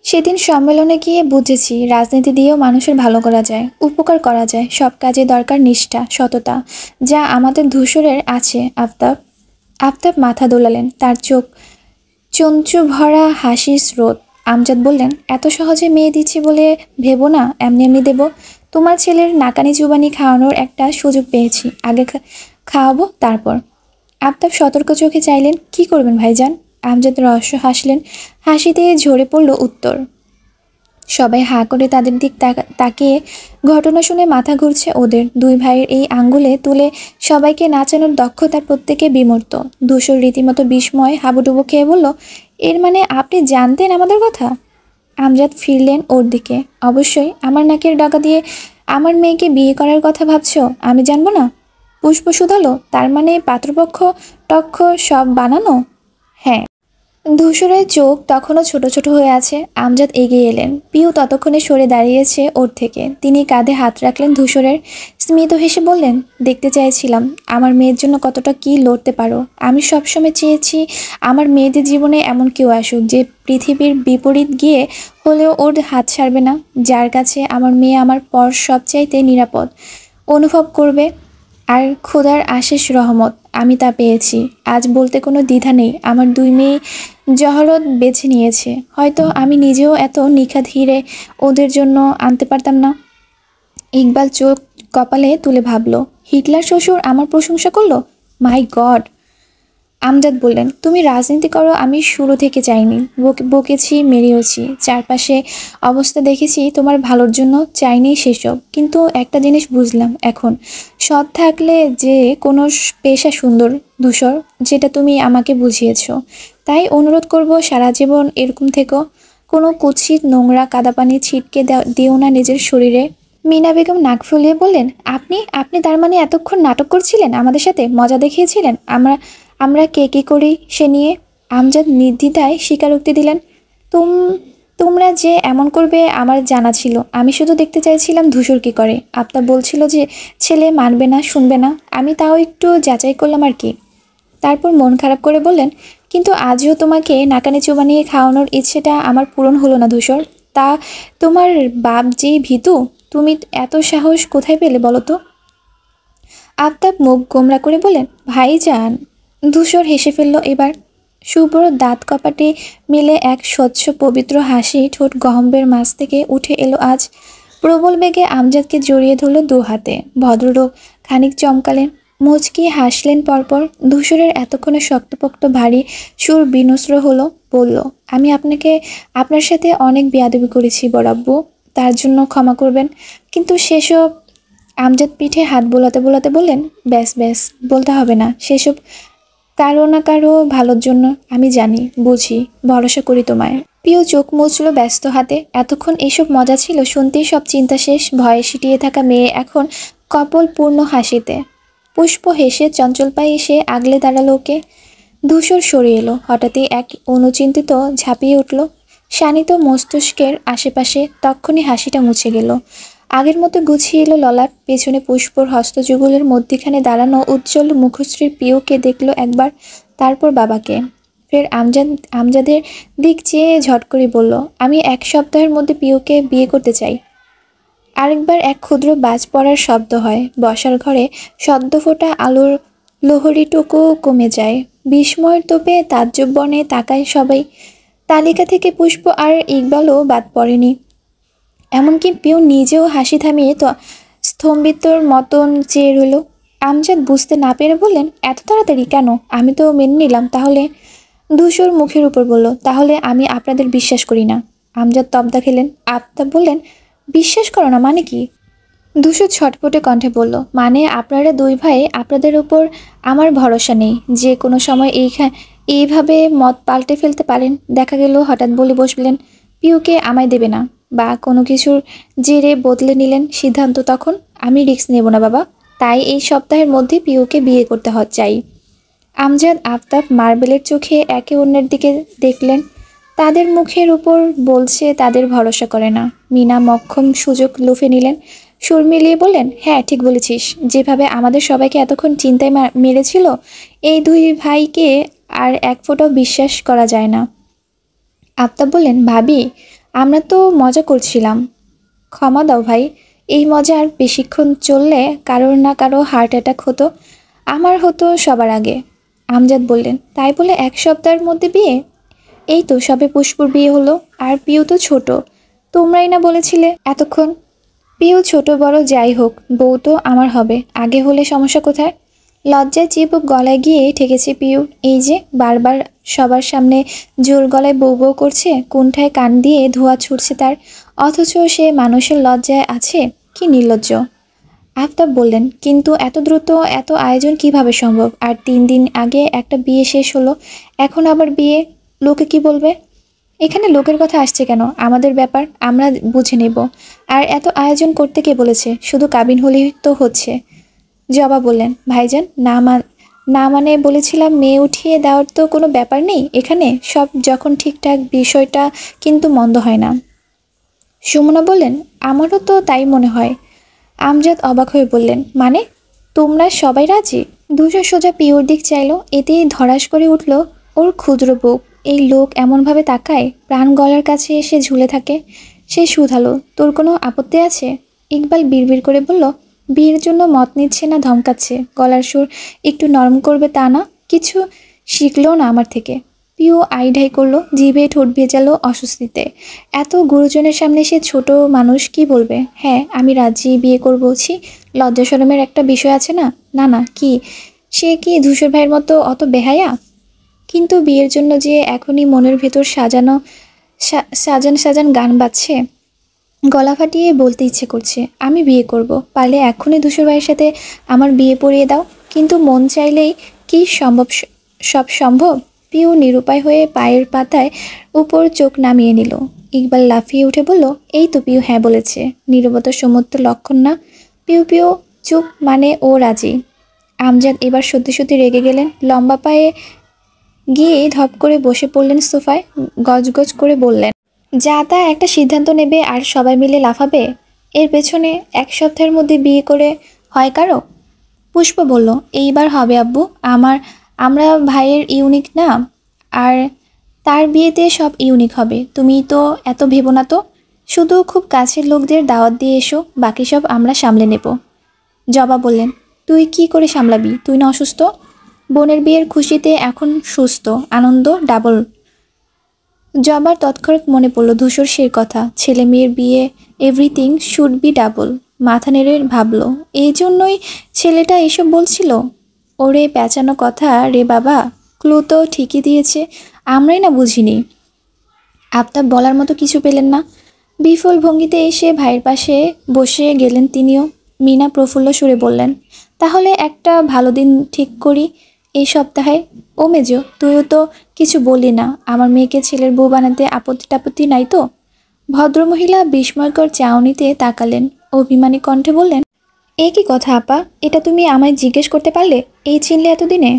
সেদিন সম্মেলনে গিয়ে বুঝেছি রাজনীতি দিয়েও মানুষের ভালো করা যায়, উপকার করা যায়। সব কাজে দরকার নিষ্ঠা, সততা, যা আমাদের ধূসরের আছে। আফতাব আফতাব মাথা দোলালেন, তার চোখ চঞ্চু ভরা হাসির স্রোত। আমজাদ বললেন, এত সহজে মেয়ে দিচ্ছি বলে ভেবো না এমনি এমনি দেব। তোমার ছেলের নাকানি চুবানি খাওয়ানোর একটা সুযোগ পেয়েছি, আগে খাওয়াবো তারপর। আফতাব সতর্ক চোখে চাইলেন, কি করবেন ভাইজান? আমজাদ রহস্য হাসলেন, হাসিতে ঝরে পড়ল উত্তর। সবাই হাঁ করে তাদের দিক তাকিয়ে, ঘটনা শুনে মাথা ঘুরছে ওদের। দুই ভাইয়ের এই আঙ্গুলে তুলে সবাইকে নাচানোর দক্ষতার প্রত্যেকে বিমূর্ত। ধূসর রীতিমতো বিস্ময় হাবুডুবু খেয়ে বলল, এর মানে আপনি জানতেন আমাদের কথা? আমজাদ ফিরলেন ওর দিকে, অবশ্যই। আমার নাকের ডগা দিয়ে আমার মেয়েকে বিয়ে করার কথা ভাবছো, আমি জানবো না? পুষ্প শুধালো, তার মানে পাত্রপক্ষ টক্ষ সব বানানো? হ্যাঁ। ধূসরের চোখ তখনও ছোট ছোট হয়ে আছে। আমজাদ এগিয়ে এলেন, পিউ ততক্ষণে সরে দাঁড়িয়েছে ওর থেকে। তিনি কাঁধে হাত রাখলেন ধূসরের, স্মিত হেসে বললেন, দেখতে চাইছিলাম আমার মেয়ের জন্য কতটা কি লড়তে পারো। আমি সবসময় চেয়েছি আমার মেয়েদের জীবনে এমন কেউ আসুক যে পৃথিবীর বিপরীত গিয়ে হলেও ওর হাত ছাড়বে না, যার কাছে আমার মেয়ে আমার পর সবচাইতে নিরাপদ অনুভব করবে। আর খোদার আশেষ রহমত, আমি তা পেয়েছি। আজ বলতে কোনো দ্বিধা নেই, আমার দুই মেয়ে জহরত বেছে নিয়েছে। হয়তো আমি নিজেও এত নিখাত হিরে ওদের জন্য আনতে পারতাম না। ইকবাল চোখ কপালে তুলে ভাবল, হিটলার শ্বশুর আমার প্রশংসা করলো, মাই গড। আমজাদ বললেন, তুমি রাজনীতি করো আমি শুরু থেকে চাইনি, বকেছি মেরেওছি, চারপাশে অবস্থা দেখেছি তোমার ভালোর জন্য, চাইনি সেসব। কিন্তু একটা জিনিস বুঝলাম এখন, সৎ থাকলে যে কোনো পেশা সুন্দর ধূসর, যেটা তুমি আমাকে বুঝিয়েছো। তাই অনুরোধ করব, সারা জীবন এরকম থেকো। কোনো কুৎসিত নোংরা কাদাপানি ছিটকে দিও না নিজের শরীরে। মিনা বেগম নাক ফুলিয়ে বললেন, আপনি আপনি তার মানে এতক্ষণ নাটক করছিলেন আমাদের সাথে, মজা দেখিয়েছিলেন আমরা আমরা কে কী করি সে নিয়ে? আমজাদ নির্দ্বিধায় স্বীকারোক্তি দিলেন, তোমরা যে এমন করবে আমার জানা ছিল। আমি শুধু দেখতে চাইছিলাম ধূসর কী করে। আফতাব বলছিল যে ছেলে মানবে না, শুনবে না, আমি তাও একটু যাচাই করলাম আর কি। তারপর মন খারাপ করে বললেন, কিন্তু আজও তোমাকে নাকানি চুবানিয়ে খাওয়ানোর ইচ্ছেটা আমার পূরণ হলো না ধূসর। তা তোমার বাপ যে ভীতু, তুমি এত সাহস কোথায় পেলে বলো তো? আফতাব মুখ গোমরা করে বলেন, ভাইজান। ধূসর হেসে ফেলল এবার। শুভ্র দাঁত কপাটে মিলে এক স্বচ্ছ পবিত্র হাসি ঠোঁট গহম্বের মাছ থেকে উঠে এলো আজ। প্রবল বেগে আমজাদকে জড়িয়ে ধরল দু হাতে। ভদ্রলোক খানিক চমকালেন, মুচকি হাসলেন পরপর। ধূসরের এতক্ষণে শক্তপোক্ত ভারী সুর বিনস্র হলো। বলল, আমি আপনার সাথে অনেক বেয়াদবি করেছি বড়াব্বু, তার জন্য ক্ষমা করবেন। কিন্তু সেসব আমজাদ পিঠে হাত বোলাতে বোলাতে বললেন, ব্যাস ব্যাস, বলতে হবে না সেসব। কারো না কারো ভালোর জন্য। আমি জানি, বুঝি, ভরসা করি তোমায়। প্রিয় চোখ মুছল ব্যস্ত হাতে। এতক্ষণ এইসব মজা ছিল, শুনতেই সব চিন্তা শেষ। ভয়ে সিটিয়ে থাকা মেয়ে এখন কপল পূর্ণ হাসিতে। পুষ্প হেসে চঞ্চল পায়ে এসে আগলে দাঁড়ালো ওকে। ধূসর সরে এলো। হঠাৎই এক অনুচিন্তিত ঝাঁপিয়ে উঠল শানিত মস্তিষ্কের আশেপাশে। তক্ষুনি হাসিটা মুছে গেল। আগের মতো গুছিয়ে এলো ললাট। পেছনে পুষ্পর হস্তযুগলের মধ্যিখানে দাঁড়ানো উজ্জ্বল মুখশ্রীর পিওকে দেখল একবার, তারপর বাবাকে। ফের আমজাদের দিক চেয়ে ঝট করে বলল, আমি 1 সপ্তাহের মধ্যে পিওকে বিয়ে করতে চাই। আরেকবার এক ক্ষুদ্র বাজ পড়ার শব্দ হয়। বসার ঘরে সদ্য ফোটা আলোর লোহরিটুকু কমে যায়। বিস্ময়ের তোপে তাজ্জব বনে তাকায় সবাই। তালিকা থেকে পুষ্প আর ইকবালও বাদ পড়েনি। এমনকি পিউ নিজেও হাসি থামিয়ে তো স্তম্ভিতর মতন চেয়ে রইল। আমজাদ বুঝতে না পেরে বললেন, এত তাড়াতাড়ি কেন? আমি তো মেনে নিলাম তাহলে। ধূসর মুখের উপর বলল, তাহলে আমি আপনাদের বিশ্বাস করি না। আমজাদ তবদা খেলেন। আফতাব বললেন, বিশ্বাস করো না মানে কি? ধূসর ছটপটে কণ্ঠে বলল, মানে আপনারা 2 ভাই, আপনাদের উপর আমার ভরসা নেই। যে কোনো সময় এইভাবে মত পাল্টে ফেলতে পারেন। দেখা গেল হঠাৎ বলে বসলেন পিউকে আমায় দেবে না, বা কোনো কিছুর জেরে বদলে নিলেন সিদ্ধান্ত। তখন আমি রিস্ক নেব না বাবা। তাই এই সপ্তাহের মধ্যে পিউকে বিয়ে করতে চাই। আমজাদ আফতাব মার্বেলের চোখে একে অন্যের দিকে দেখলেন। তাদের মুখের উপর বলছে তাদের ভরসা করে না। মিনা মক্ষম সুযোগ লুফে নিলেন। সুর মিলিয়ে বললেন, হ্যাঁ ঠিক বলেছিস। যেভাবে আমাদের সবাইকে এতক্ষণ চিন্তায় মেরেছিল, এই 2 ভাইকে আর এক ফোঁটাও বিশ্বাস করা যায় না। আফতাব বললেন, ভাবি, আমরা তো মজা করছিলাম। ক্ষমা দাও ভাই, এই মজা আর বেশিক্ষণ চললে কারোর না কারো হার্ট অ্যাটাক হতো। আমার হতো সবার আগে। আমজাদ বললেন, তাই বলে 1 সপ্তাহের মধ্যে বিয়ে? এই তো সবে পুষ্পর বিয়ে হলো, আর পিউ তো ছোট। তোমরাই না বলেছিলে এতক্ষণ। পিউ ছোট বড় যাই হোক, বউ তো আমার হবে। আগে হলে সমস্যা কোথায়? লজ্জায় চিবুক গলায় গিয়ে ঠেকেছে পিউ। এই যে বারবার সবার সামনে জোর গলায় বউ বউ করছে, কোণঠায় কান দিয়ে ধোঁয়া ছুটছে তার, অথচ সে মানুষের লজ্জায় আছে। কি নির্লজ্জ! আফতাব বললেন, কিন্তু এত দ্রুত এত আয়োজন কিভাবে সম্ভব? আর 3 দিন আগে একটা বিয়ে শেষ হলো, এখন আবার বিয়ে। লোকে কি বলবে? এখানে লোকের কথা আসছে কেন? আমাদের ব্যাপার, আমরা বুঝে নেব। আর এত আয়োজন করতে কে বলেছে? শুধু কাবিন হলেই তো হচ্ছে। জবা বললেন, ভাইজান, না মানে বলেছিলাম, মেয়ে উঠিয়ে দেওয়ার তো কোনো ব্যাপার নেই এখানে। সব যখন ঠিকঠাক, বিষয়টা কিন্তু মন্দ হয় না। সুমনা বললেন, আমারও তো তাই মনে হয়। আমজাদ অবাক হয়ে বললেন, মানে তোমরা সবাই রাজি? ধূসর সোজা পিওর দিক চাইল। এতেই ধরাস করে উঠল ওর ক্ষুদ্র বুক। এই লোক এমনভাবে তাকায়, প্রাণ গলার কাছে এসে ঝুলে থাকে। সে শুধালো, তোর কোনো আপত্তি আছে? ইকবাল বিড়বিড় করে বলল, বিয়ের জন্য মত নিচ্ছে না ধমকাচ্ছে। গলার সুর একটু নরম করবে তা না, কিছু শিখলো না আমার থেকে। পিউ আইঢাই করলো, জিভে ঠোঁট ভেজালো অস্বস্তিতে। এত গুরুজনের সামনে সে ছোট মানুষ, কি বলবে? হ্যাঁ আমি রাজি, বিয়ে করবছি। লজ্জা শরমের একটা বিষয় আছে না? না না, কি সে কি ধূসর ভাইয়ের মতো অত বেহায়া? কিন্তু বিয়ের জন্য যে এখনই মনের ভেতর সাজান গান বাজছে। গলা ফাটিয়ে বলতে ইচ্ছে করছে, আমি বিয়ে করব। পারলে এখনই ধূসর ভাইয়ের সাথে আমার বিয়ে পড়িয়ে দাও। কিন্তু মন চাইলেই কি সব সম্ভব? পিউ নিরুপায় হয়ে পায়ের পাতায় উপর চোখ নামিয়ে নিল। ইকবাল লাফিয়ে উঠে বলল, এই তো পিউ হ্যাঁ বলেছে। নীরবতা সমুদ্র লক্ষণ না। পিউ পিউ চুপ, মানে ও রাজি। আমজাদ এবার সত্যি সত্যি রেগে গেলেন। লম্বা পায়ে গিয়ে ধপ করে বসে পড়লেন সোফায়। গজগজ করে বললেন, যা তা একটা সিদ্ধান্ত নেবে আর সবাই মিলে লাফাবে? এর পেছনে 1 সপ্তাহের মধ্যে বিয়ে করে হয় কারো? পুষ্প বলল, এইবার হবে আব্বু। আমরা ভাইয়ের ইউনিক না, আর তার বিয়েতে সব ইউনিক হবে। তুমি তো এত ভেবো না তো। শুধু খুব কাছের লোকদের দাওয়াত দিয়ে এসো, বাকি সব আমরা সামলে নেব। জবা বললেন, তুই কি করে সামলাবি? তুই না অসুস্থ? বোনের বিয়ের খুশিতে এখন সুস্থ, আনন্দ ডাবল। জবার তৎক্ষণাৎ মনে পড়ল ধূসর সের কথা। ছেলে মেয়ের বিয়ে এভরিথিং শুড বি ডাবল। মাথা নেড়ে ভাবল, এই জন্যই ছেলেটা এসব বলছিল। ওরে পেঁচানো কথা রে বাবা, ক্লু তো ঠিকই দিয়েছে, আমরাই না বুঝিনি। আফতাব বলার মতো কিছু পেলেন না। বিফল ভঙ্গিতে এসে ভাইয়ের পাশে বসে গেলেন তিনিও। মিনা প্রফুল্ল সুরে বললেন, তাহলে একটা ভালো দিন ঠিক করি এই সপ্তাহে। ও মেজো, তুইও তো কিছু বললি না, আমার মেয়েকে ছেলের বউ বানাতে আপত্তি টাপত্তি নাই তো? ভদ্রমহিলা বিস্ময়কর চাউনিতে তাকালেন, অভিমানী কণ্ঠে বললেন, এ কি কথা আপা, এটা তুমি আমায় জিজ্ঞেস করতে পারলে? এই চিনলে এতদিনে?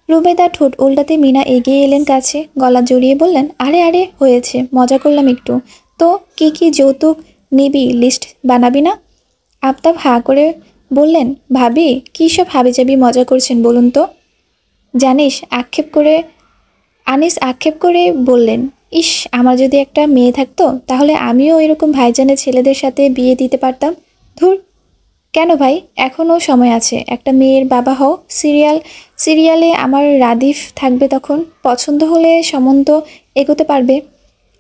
রুবেদা ঠোঁট উল্টাতে মিনা এগিয়ে এলেন কাছে, গলা জড়িয়ে বললেন, আরে আরে হয়েছে, মজা করলাম একটু। তো কি কি যৌতুক নিবি লিস্ট বানাবি না? আফতাব হাঁ করে বললেন, ভাবি কী সব হাবিজাবি মজা করছেন বলুন তো? জানিস আনিস আক্ষেপ করে বললেন, ইস, আমার যদি একটা মেয়ে থাকতো তাহলে আমিও এরকম ভাইজানের ছেলেদের সাথে বিয়ে দিতে পারতাম। ধুর। কেন ভাই, এখনও সময় আছে, একটা মেয়ের বাবা হও। সিরিয়ালে আমার রাদিফ থাকবে তখন, পছন্দ হলে সম্বন্ধ এগোতে পারবে।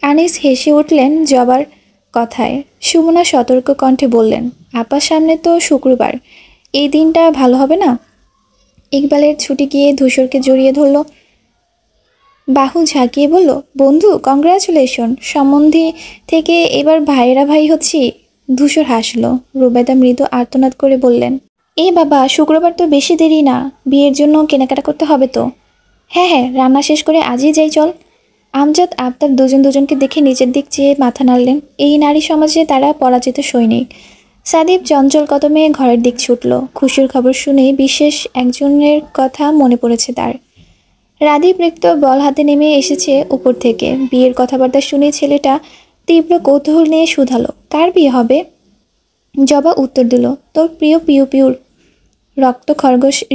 আনিস হেসে উঠলেন জবার কথায়। সুমনা সতর্ক কণ্ঠে বললেন, আপার সামনে তো শুক্রবার, এই দিনটা ভালো হবে না? ইকবালের ছুটি গিয়ে ধূসরকে জড়িয়ে ধরল, বাহু ঝাঁকিয়ে বলল, বন্ধু কংগ্রাচুলেশন, সম্বন্ধী থেকে এবার ভাইয়েরা ভাই হচ্ছি। ধূসর হাসল। রুবেদা মৃদু আর্তনাদ করে বললেন, এ বাবা, শুক্রবার তো বেশি দেরি না, বিয়ের জন্য কেনাকাটা করতে হবে তো। হ্যাঁ হ্যাঁ, রান্না শেষ করে আজই যাই চল। আমজাদ আফতাব দুজন দুজনকে দেখে নিচের দিক চেয়ে মাথা নাড়লেন। এই নারী সমাজে তারা পরাজিত সৈনিক। সাদীপ চঞ্চল কদমে ঘরের দিক ছুটল। খুশির খবর শুনে বিশেষ একজনের কথা মনে পড়েছে তার। রাদীপ রিক্ত বল হাতে নেমে এসেছে উপর থেকে। বিয়ের কথাবার্তা শুনে ছেলেটা তীব্র কৌতূহল নিয়ে শুধালো, কার বিয়ে হবে? জবা উত্তর দিল, তোর প্রিয় পিউ পিউর।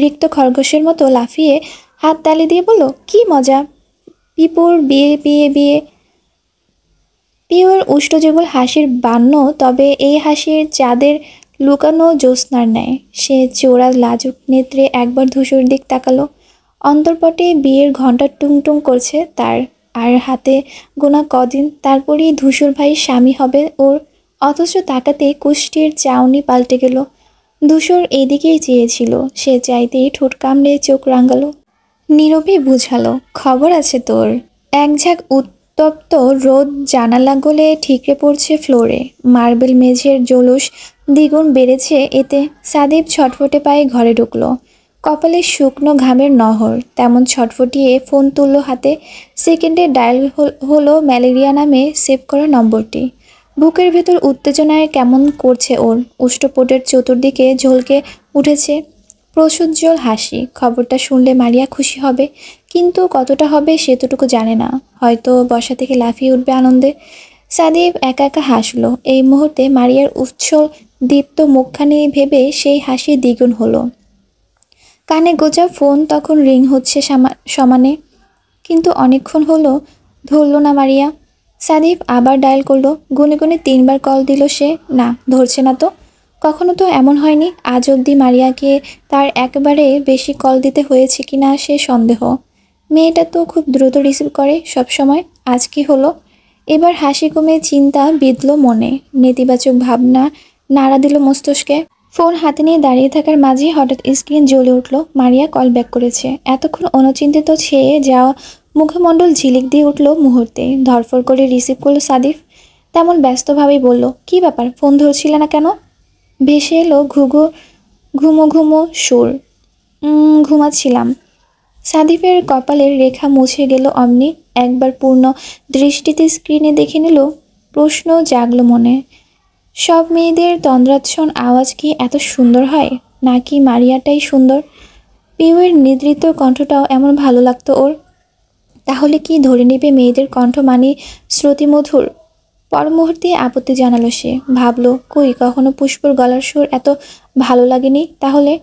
রিক্ত খরগোশের মতো লাফিয়ে হাত তালি দিয়ে বলল, কি মজা, পিপুর বিয়ে বিয়ে বিয়ে। পিউয়ের উষ্টযুগল হাসির বান্য, তবে এই হাসির চাঁদের লুকানো জ্যোৎস্নার ন্যায়। সে চোরা লাজুক নেত্রে একবার ধূসর দিক তাকালো। অন্তর্পটে বিয়ের ঘণ্টা টুংটুং করছে তার, আর হাতে গোনা কদিন, তারপরেই ধূসর ভাই স্বামী হবে ওর। অথচ তাকাতে কুষ্টির চাউনি পাল্টে গেল। ধূসর এদিকেই চেয়েছিল, সে চাইতেই ঠোঁট কামড়ে চোখ রাঙালো। নীরবে বুঝালো, খবর আছে তোর। এক ঝাঁক উত্তপ্ত রোদ জানালা গলে ঠিকরে পড়ছে ফ্লোরে। মার্বেল মেঝের জলুস দ্বিগুণ বেড়েছে এতে। সাদীপ ছটফটে পায়ে ঘরে ঢুকলো। কপালে শুকনো ঘামের নহর। তেমন ছটফটিয়ে ফোন তুলল হাতে। সেকেন্ডে ডায়াল হলো ম্যালেরিয়া নামে সেভ করা নম্বরটি। বুকের ভেতর উত্তেজনায় কেমন করছে ওর। উষ্ট্রপটের চতুর্দিকে ঝলকে উঠেছে প্রসূজ্জ্বল হাসি। খবরটা শুনলে মারিয়া খুশি হবে, কিন্তু কতটা হবে সেতটুকু জানে না। হয়তো বসা থেকে লাফিয়ে উঠবে আনন্দে। সাদীপ একা একা হাসলো। এই মুহূর্তে মারিয়ার উচ্ছল দীপ্ত মুখখানি ভেবে সেই হাসি দ্বিগুণ হলো। কানে গোজা ফোন তখন রিং হচ্ছে সমানে, কিন্তু অনেকক্ষণ হলো ধরল না মারিয়া। সাদীপ আবার ডায়াল করলো। গুনে গুনে 3বার কল দিল সে, না, ধরছে না তো। কখনো তো এমন হয়নি। আজ অবধি মারিয়াকে তার একেবারে বেশি কল দিতে হয়েছে কিনা সে সন্দেহ। মেয়েটা তো খুব দ্রুত রিসিভ করে সব সময়। আজ কি হলো? এবার হাসি কমে চিন্তা বিঁধল মনে। নেতিবাচক ভাবনা নাড়া দিল মস্তিষ্কে। ফোন হাতে নিয়ে দাঁড়িয়ে থাকার মাঝেই হঠাৎ স্ক্রিন জ্বলে উঠল। মারিয়া কল ব্যাক করেছে। এতক্ষণ অনুচিন্তিত ছেয়ে যাওয়া মুখমণ্ডল ঝিলিক দিয়ে উঠল মুহূর্তে। ধরফর করে রিসিভ করলো সাদিফ। তেমন ব্যস্তভাবেই বলল, কি ব্যাপার, ফোন ধরছিলে না কেন? ভেসে এলো ঘুমো ঘুমো সুর। ঘুমাচ্ছিলাম। সাদিফের কপালের রেখা মুছে গেল অমনি। একবার পূর্ণ দৃষ্টিতে স্ক্রিনে দেখে নিল। প্রশ্ন জাগলো মনে, সব মেয়েদের তন্দ্রাচ্ছন আওয়াজ কি এত সুন্দর হয়, নাকি মারিয়াটাই সুন্দর? পিউয়ের নিদ্রিত কণ্ঠটাও এমন ভালো লাগতো ওর। তাহলে কি ধরে নেবে মেয়েদের কণ্ঠ মানে শ্রুতিমধুর? পর মুহূর্তে আপত্তি জানালো সে। ভাবলো, কই, কখনো পুষ্পর গলার সুর এত ভালো লাগেনি। তাহলে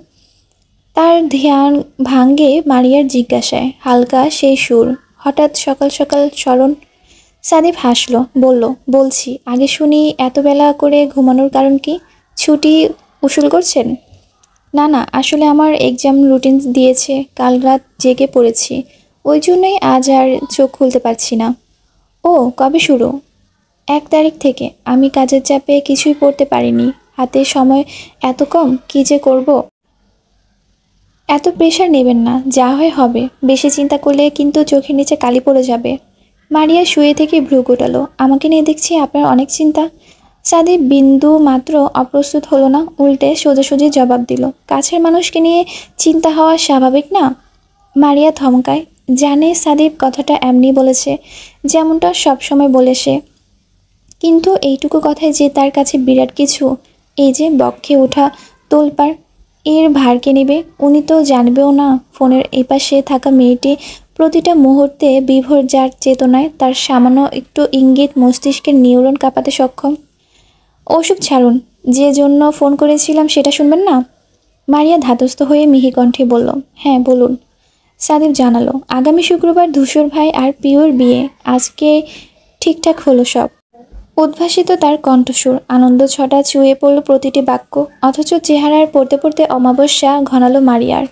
তার ধ্যান ভাঙ্গে মারিয়ার জিজ্ঞাসায়। হালকা সেই সুর, হঠাৎ সকাল সকাল স্মরণ। সাদীপ হাসলো, বলল, বলছি, আগে শুনি এত বেলা করে ঘুমানোর কারণ কি? ছুটি উসুল করছেন? না না, আসলে আমার এক্সাম রুটিন দিয়েছে, কাল রাত জেগে পড়েছি, ওই জন্যই আজ আর চোখ খুলতে পারছি না। ও, কবে শুরু? 1 তারিখ থেকে আমি কাজের চাপে কিছুই পড়তে পারিনি। হাতে সময় এত কম, কি যে করব। এত প্রেশার নেবেন না, যা হয় হবে। বেশি চিন্তা করলে কিন্তু চোখের নিচে কালি পড়ে যাবে। মারিয়া শুয়ে থেকে ভ্রু গোটালো। আমাকে নিয়ে দেখছি আপনার অনেক চিন্তা। সাদিব বিন্দু মাত্র অপ্রস্তুত হলো না, উল্টে সোজাসুজি জবাব দিল, কাছের মানুষকে নিয়ে চিন্তা হওয়া স্বাভাবিক না। মারিয়া থমকায়, জানে সাদিব কথাটা এমনি বলেছে, যেমনটা সবসময় বলে সে, কিন্তু এইটুকু কথায় যে তার কাছে বিরাট কিছু। এই যে বক্ষে ওঠা তোলপাড়, এর ভার কে নেবে? উনি তো জানবেও না ফোনের এপাশে থাকা মেয়েটি প্রতিটা মুহূর্তে বিভোর, যার চেতনায় তার সামান্য একটু ইঙ্গিত মস্তিষ্কের নিউরন কাঁপাতে সক্ষম। ওসব ছাড়ুন, যে জন্য ফোন করেছিলাম সেটা শুনবেন না? মারিয়া ধাতস্থ হয়ে মিহি কণ্ঠে বলল, হ্যাঁ বলুন। সাদিব জানালো, আগামী শুক্রবার ধূসর ভাই আর পিওর বিয়ে। আজকে ঠিকঠাক হলো সব। উদ্ভাসিত তার কণ্ঠস্বর, আনন্দ ছটা চুয়ে পড়ল প্রতিটি বাক্য, অথচ চেহারার পড়তে পড়তে অমাবস্যা ঘনালো মারিয়ার।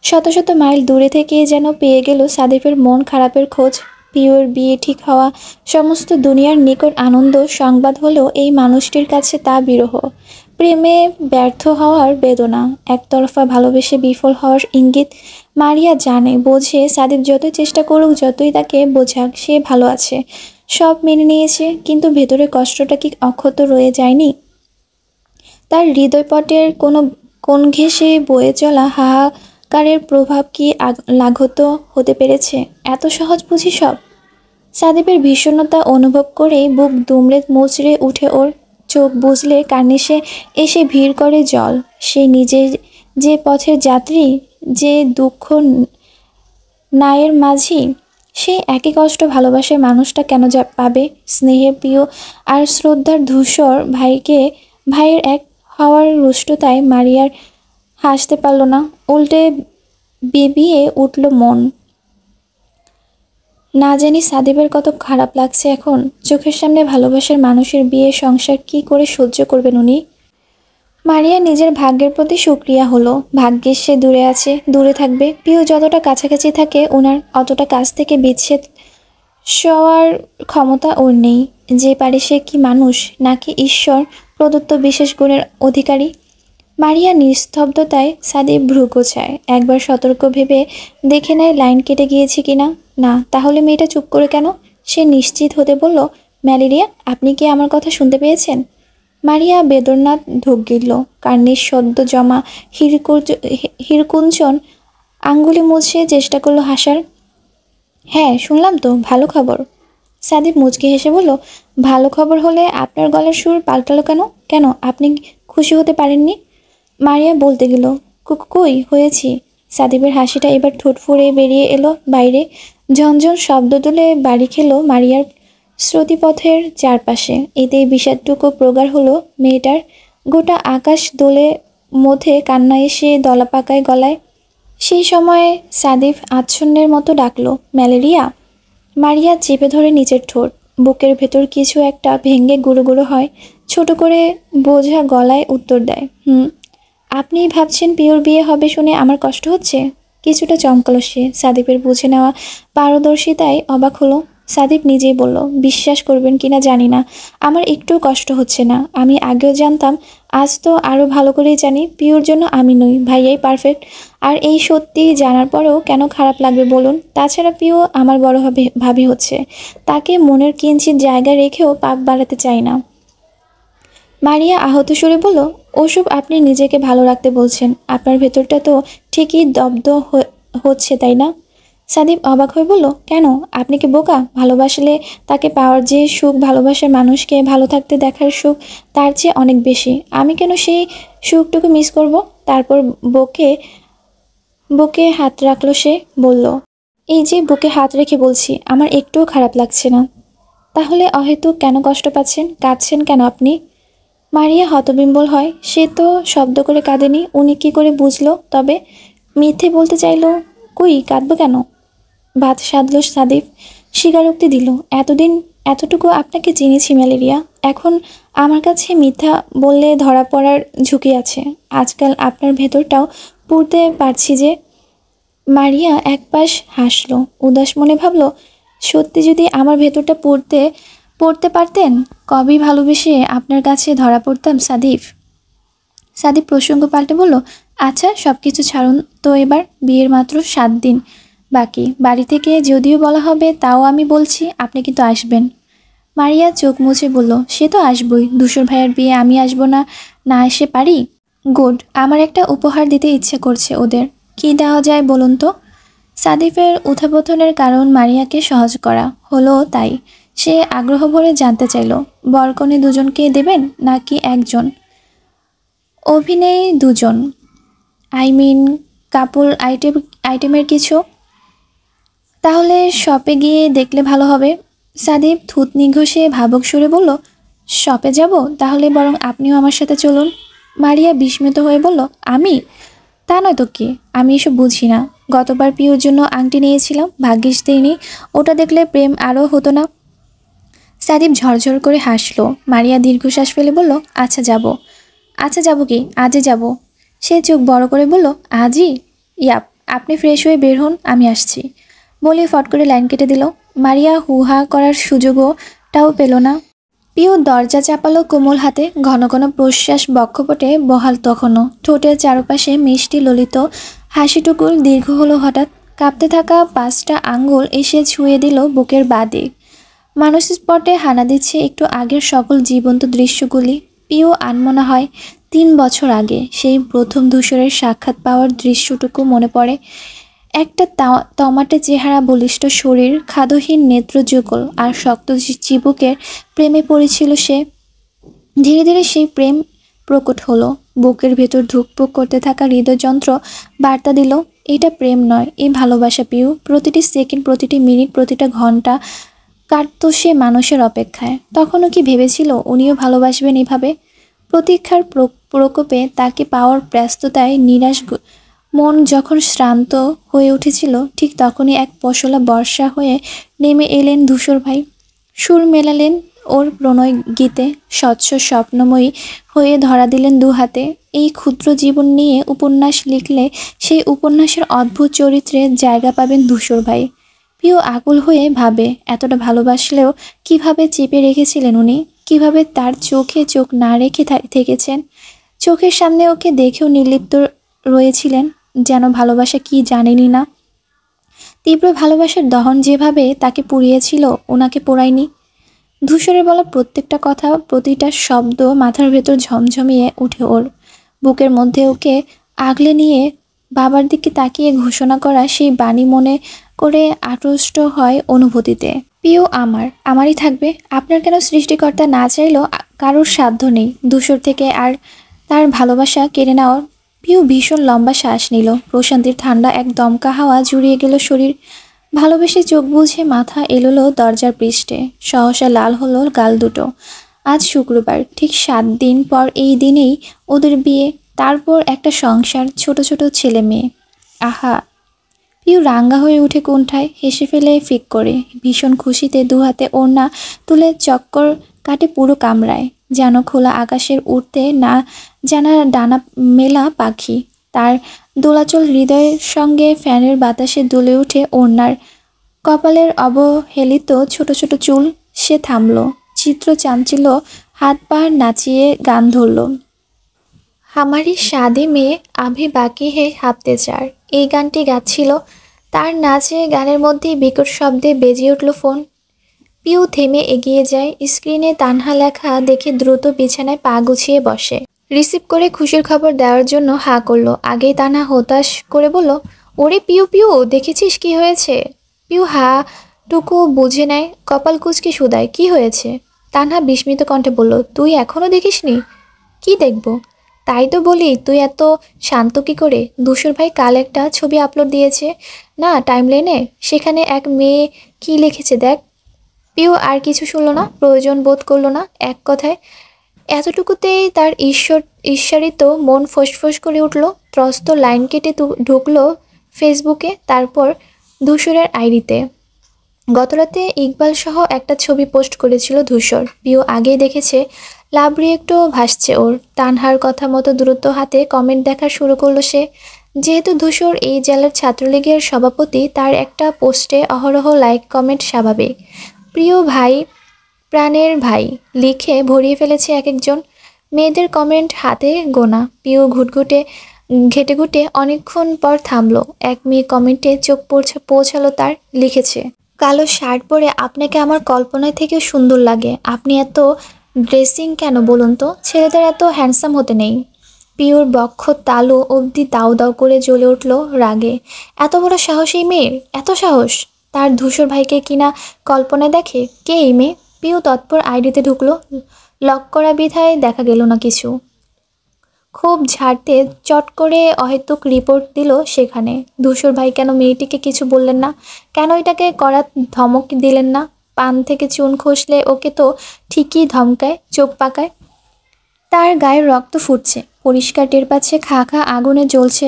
শত শত মাইল দূরে থেকে যেন পেয়ে গেল সাদিফের মন খারাপের খোঁজ। পিওর বিয়ে ঠিক হওয়া সমস্ত দুনিয়ার নিকট আনন্দ সংবাদ হলেও এই মানুষটির কাছে তা বিরহ। প্রেমে ব্যর্থ হওয়ার বেদনা, একতরফা ভালোবেসে বিফল হওয়ার ইঙ্গিত। মারিয়া জানে, বোঝে, সাদিফ যতই চেষ্টা করুক, যতই তাকে বোঝাক, সে ভালো আছে, সব মেনে নিয়েছে, কিন্তু ভেতরে কষ্টটা কি অক্ষত রয়ে যায়নি? তার হৃদয়পটের কোনো কোন ঘেঁষে বয়ে চলা হাহাকারের প্রভাব কি লাঘত হতে পেরেছে? এত সহজ বুঝি সব? সাদিপের ভীষণতা অনুভব করেই বুক দুমড়ে মুচড়ে উঠে ওর। চোখ বুজলে কার্নিশে এসে ভিড় করে জল। সে নিজে যে পথের যাত্রী, যে দুঃখ নায়ের মাঝি, সেই একই কষ্ট ভালোবাসার মানুষটা কেন যা পাবে? স্নেহের প্রিয় আর শ্রদ্ধার ধূসর ভাইয়ের এক হওয়ার রুষ্টতায় মারিয়ার হাসতে পারল না, উল্টে বিবিয়ে উঠল মন। না জানি সাদিবের কত খারাপ লাগছে এখন। চোখের সামনে ভালোবাসার মানুষের বিয়ে, সংসার কি করে সহ্য করবেন উনি? মারিয়া নিজের ভাগ্যের প্রতি সুক্রিয়া হলো। ভাগ্যের সে দূরে আছে, দূরে থাকবে। পিউ যতটা কাছাকাছি থাকে ওনার, অতটা কাছ থেকে বিচ্ছেদ সওয়ার ক্ষমতা ওর নেই। যে পারে সে কি মানুষ, নাকি ঈশ্বর প্রদত্ত বিশেষ গুণের অধিকারী? মারিয়া নিস্তব্ধতায় সাদিব ভ্রু গোছায়। একবার সতর্ক ভেবে দেখে নেয় লাইন কেটে গিয়েছে কিনা। না, তাহলে মেয়েটা চুপ করে কেন? সে নিশ্চিত হতে বলল, ম্যালেরিয়া, আপনি কি আমার কথা শুনতে পেয়েছেন? মারিয়া বেদনাথ ঢোক গিলল। কার্নিশ সদ্য জমা হিরকুঞ্চন আঙ্গুলি মুছে চেষ্টা করলো হাসার। হ্যাঁ শুনলাম তো, ভালো খবর। সাদিব মুচকি হেসে বলল, ভালো খবর হলে আপনার গলার সুর পাল্টালো কেন? কেন আপনি খুশি হতে পারেননি? মারিয়া বলতে গেল, কই হয়েছি। সাদিবের হাসিটা এবার ঠোঁট ফুঁড়ে বেরিয়ে এলো বাইরে। ঝনঝন শব্দ তুলে বাড়ি খেলো মারিয়ার স্মৃতিপথের চারপাশে। এতেই বিষাদটুকু প্রগাঢ় হলো মেয়েটার। গোটা আকাশ দোলে, মধ্যে কান্না এসে দলা পাকায় গলায়। সেই সময়ে সাদিফ আচ্ছন্নের মতো ডাকলো, ম্যালেরিয়া। মারিয়া চেপে ধরে নিচের ঠোঁট। বুকের ভেতর কিছু একটা ভেঙে গুঁড়ো গুঁড়ো হয়। ছোট করে বোঝা গলায় উত্তর দেয়, আপনিই ভাবছেন পিওর বিয়ে হবে শুনে আমার কষ্ট হচ্ছে? কিছুটা চমকালো সে। সাদিপের বুঝে নেওয়া পারদর্শিতায় অবাক হলো। সাদিপ নিজেই বলল, বিশ্বাস করবেন কিনা জানি না, আমার একটু কষ্ট হচ্ছে না। আমি আগেও জানতাম, আজ তো আরও ভালো করেই জানি, পিওর জন্য আমি নই, ভাইয়াই পারফেক্ট। আর এই সত্যি জানার পরেও কেন খারাপ লাগবে বলুন? তাছাড়া পিও আমার বড় ভাবি হচ্ছে, তাকে মনের কিঞ্চিত জায়গা রেখেও পাপ বাড়াতে চাই না। মারিয়া আহত সুরে বলল, ওসব আপনি নিজেকে ভালো রাখতে বলছেন, আপনার ভেতরটা তো ঠিকই দগ্ধ হচ্ছে, তাই না? সাদিব অবাক হয়ে বলল, কেন? আপনি কি বোকা? ভালোবাসলে তাকে পাওয়ার যে সুখ, ভালোবাসার মানুষকে ভালো থাকতে দেখার সুখ, তার চেয়ে অনেক বেশি। আমি কেন সেই সুখটুকু মিস করব? তারপর বুকে বুকে হাত রাখলো সে, বলল, এই যে বুকে হাত রেখে বলছি, আমার একটুও খারাপ লাগছে না। তাহলে অহেতুক কেন কষ্ট পাচ্ছেন? কাঁদছেন কেন আপনি? মারিয়া হতবিম্বল হয়। সে তো শব্দ করে কাঁদেনি, উনি কি করে বুঝলো তবে? মিথ্যে বলতে চাইলো, কই কাঁদবো কেন? ভাত সাধল সাদিফ, স্বীকারোক্তি দিল, এতদিন এতটুকু আপনাকে চিনেছি ম্যালেরিয়া, এখন আমার কাছে মিথ্যা বললে ধরা পড়ার ঝুঁকি আছে। আজকাল আপনার ভেতরটাও পুড়তে পারছি যে। মারিয়া একপাশ হাসল, উদাস মনে ভাবল, সত্যি যদি আমার ভেতরটা পুড়তে পড়তে পারতেন, কবেই ভালোবেসে আপনার কাছে ধরা পড়তাম সাদিফ। সাদিফ প্রসঙ্গ পাল্টে বলল, আচ্ছা সব কিছু ছাড়ুন তো, এবার বিয়ের মাত্র 7 দিন বাকি। বাড়ি থেকে যদিও বলা হবে, তাও আমি বলছি আপনি কিন্তু আসবেন। মারিয়া চোখ মুছে বলল, সে তো আসবই, ধূসর ভাইয়ের বিয়ে আমি আসবো না, না এসে পারি? গুড, আমার একটা উপহার দিতে ইচ্ছে করছে ওদের। কি দেওয়া যায় বলুন তো? সাদিফের উত্থাপতনের কারণ মারিয়াকে সহজ করা হলো, তাই সে আগ্রহ ভরে জানতে চাইল, বরকনে দুজনকে দেবেন নাকি একজন? অভিনয় দুজন, আই মিন কাপল আইটেমের কিছু। তাহলে শপে গিয়ে দেখলে ভালো হবে। সাদিফ থুতনি ঘষে ভাবুক সুরে বলল, শপে যাব? তাহলে বরং আপনিও আমার সাথে চলুন। মারিয়া বিস্মিত হয়ে বলল, আমি? তা নয় তো কি, আমি এসব বুঝি না। গতবার পিওর জন্য আংটি নিয়েছিলাম, ভাগ্যিস দেইনি। ওটা দেখলে প্রেম আরও হতো না। সাদিফ ঝরঝর করে হাসলো। মারিয়া দীর্ঘশ্বাস ফেলে বলল, আচ্ছা যাব। আচ্ছা যাব কি, আজই যাব। সে চোখ বড় করে বলল, আজই? ইয়াপ, আপনি ফ্রেশ হয়ে বের হন, আমি আসছি। বলে ফট করে লাইন কেটে দিল। মারিয়া হুহা করার সুযোগটাও পেল না। পিউ দরজা চাপালো কোমল হাতে, ঘন ঘন প্রশ্বাস বক্ষপটে বহাল তখনও। ঠোঁটের চারপাশে মিষ্টি ললিত হাসিটুকুল দীর্ঘ হলো হঠাৎ। কাঁপতে থাকা 5টা আঙ্গুল এসে ছুঁয়ে দিল বুকের বাদিক। মানুষ স্পটে হানা দিচ্ছে একটু আগের সকল জীবন্ত দৃশ্যগুলি। পিউ আনমনা হয় 3 বছর আগে সেই প্রথম ধূসরের সাক্ষাৎ পাওয়ার দৃশ্যটুকু মনে পড়ে। একটা টমাটে চেহারা, বলিষ্ঠ শরীর, খাদ্যহীন নেত্রযুগল আর শক্ত চিবুকের প্রেমে পড়েছিল সে। ধীরে ধীরে সেই প্রেম প্রকট হলো। বুকের ভেতর ধুকপুক করতে থাকা হৃদযন্ত্র বার্তা দিল, এটা প্রেম নয়, এই ভালোবাসা পিউ। প্রতিটি সেকেন্ড, প্রতিটি মিনিট, প্রতিটা ঘন্টা কাটত সে মানুষের অপেক্ষায়। তখনও কি ভেবেছিল উনিও ভালোবাসবেন এভাবে? প্রতীক্ষার প্রকোপে তাকে পাওয়ার ব্যস্ততায় নিরাশ মন যখন শ্রান্ত হয়ে উঠেছিল, ঠিক তখনই এক পশলা বর্ষা হয়ে নেমে এলেন ধূসর ভাই। সুর মেলালেন ওর প্রণয় গীতে, স্বচ্ছ স্বপ্নময়ী হয়ে ধরা দিলেন দুহাতে। এই ক্ষুদ্র জীবন নিয়ে উপন্যাস লিখলে সেই উপন্যাসের অদ্ভুত চরিত্রে জায়গা পাবেন ধূসর ভাই। পিউ আকুল হয়ে ভাবে, এতটা ভালোবাসলেও কিভাবে চেপে রেখেছিলেন উনি, কিভাবে তার চোখে চোখ না রেখে থেকেছেন। চোখের সামনে ওকে দেখেও নির্লিপ্ত রয়েছিলেন, যেন ভালোবাসা কি জানেনই না। তীব্র ভালোবাসার দহন যেভাবে তাকে পুড়িয়েছিল, ওনাকে পোড়ায়নি। ধূসরের বলা প্রত্যেকটা কথা, প্রতিটা শব্দ মাথার ভেতর ঝমঝমিয়ে উঠে ওর বুকের মধ্যে। ওকে আগলে নিয়ে বাবার দিকে তাকিয়ে ঘোষণা করা সেই বাণী মনে করে আড়ষ্ট হয় অনুভূতিতে। পিউ আমারই থাকবে। আপনার কেন সৃষ্টিকর্তা না চাইলেও কারোর সাধ্য নেই ধূসর থেকে আর তার ভালোবাসা কেড়ে নেওয়ার। পিউ ভীষণ লম্বা শ্বাস নিল। প্রশান্তির ঠান্ডা এক দমকা হাওয়া জুড়িয়ে গেল শরীর। ভালোবেসে চোখ বুঝে মাথা এলোলো দরজার পৃষ্ঠে। সহসা লাল হলো গাল দুটো। আজ শুক্রবার, ঠিক 7 দিন পর এই দিনেই ওদের বিয়ে, তারপর একটা সংসার, ছোট ছোট ছেলে মেয়ে। আহা! পিউ রাঙ্গা হয়ে উঠে কোণঠায়, হেসে ফেলে ফিক করে। ভীষণ খুশিতে দুহাতে ওড়না তুলে চক্কর কাটে পুরো কামরায়, যেন খোলা আকাশের উড়তে না জানা ডানা মেলা পাখি। তার দোলাচল হৃদয়ের সঙ্গে ফ্যানের বাতাসে দুলে উঠে ওড়নার। কপালের অবহেলিত ছোট ছোট চুল। সে থামল, চিত্র চাঞ্চল্য হাত পা নাচিয়ে গান ধরল। হামারি শাদি মেয়ে আভি বাকি হে হাফতে চার। এই গানটি গাচ্ছিল। তার নাচে গানের মধ্যেই বিকট শব্দে বেজে উঠল ফোন। পিউ থেমে এগিয়ে যায়। স্ক্রিনে তানহা লেখা দেখে দ্রুত বিছানায় পা গুছিয়ে বসে। রিসিভ করে খুশির খবর দেওয়ার জন্য হাঁ করলো। আগেই তানহা হতাশ করে বলল, ওরে পিউ পিউ, দেখেছিস কি হয়েছে? পিউ হাটুকু বুঝে নেয়, কপাল কুঁচকে শুধায়, কি হয়েছে? তানহা বিস্মিত কণ্ঠে বলল, তুই এখনও দেখিসনি? কি দেখব? তাই তো বলি, তুই এত শান্ত কি করে? ধূসর ভাই কাল একটা ছবি আপলোড দিয়েছে না টাইমলাইনে, সেখানে এক মেয়ে কি লিখেছে দেখ। পিউ আর কিছু শুনল না, প্রয়োজন বোধ করলো না। এক কথায় এতটুকুতেই তার ঈশ্বরিত মন ফোঁস করে উঠল। ত্রস্ত লাইন কেটে ঢুকলো ফেসবুকে, তারপর ধূসরের আইডিতে। গতরাতে ইকবাল সহ একটা ছবি পোস্ট করেছিল ধূসর। পিউ আগেই দেখেছে। লাভ রিয়েক্টও ভাসছে ওর। তানহার কথা মতো দ্রুত হাতে কমেন্ট দেখা শুরু করলো সে। যেহেতু ধূসর এই জেলার ছাত্রলীগের সভাপতি, তার একটা পোস্টে অহরহ লাইক কমেন্ট স্বাভাবিক। প্রিয় ভাই প্রাণের ভাই লিখে ভরিয়ে ফেলেছে এক একজন। মেয়েদের কমেন্ট হাতে গোনা। পিউ ঘেটে ঘুটে অনেকক্ষণ পর থামলো। এক মেয়ে কমেন্টে চোখ পৌঁছালো তার। লিখেছে, কালো শার্ট পরে আপনাকে আমার কল্পনায় থেকেও সুন্দর লাগে। আপনি এত ড্রেসিং কেন বলুন তো? ছেলেদের এত হ্যান্ডসাম হতে নেই। পিওর বক্ষ তালু অবধি দাউ দাউ করে জ্বলে উঠল রাগে। এত বড় সাহস এই মেয়ের! এত সাহস! তার ধূসর ভাইকে কিনা কল্পনায় দেখে। কে এই মেয়ে? পিউ তৎপর আইডিতে ঢুকলো। লক করা বিধায় দেখা গেল না কিছু। খুব ঝাড়তে চট করে অহেতুক রিপোর্ট দিল সেখানে। ধূসর ভাই কেন মেয়েটিকে কিছু বললেন না? কেন এটাকে কড়া ধমক দিলেন না? পান থেকে চুন খসলে ওকে তো ঠিকই ধমকায়, চোখ পাকায়। তার গায়ের রক্ত ফুটছে, পরিষ্কার টের পাচ্ছে খা খা আগুনে জ্বলছে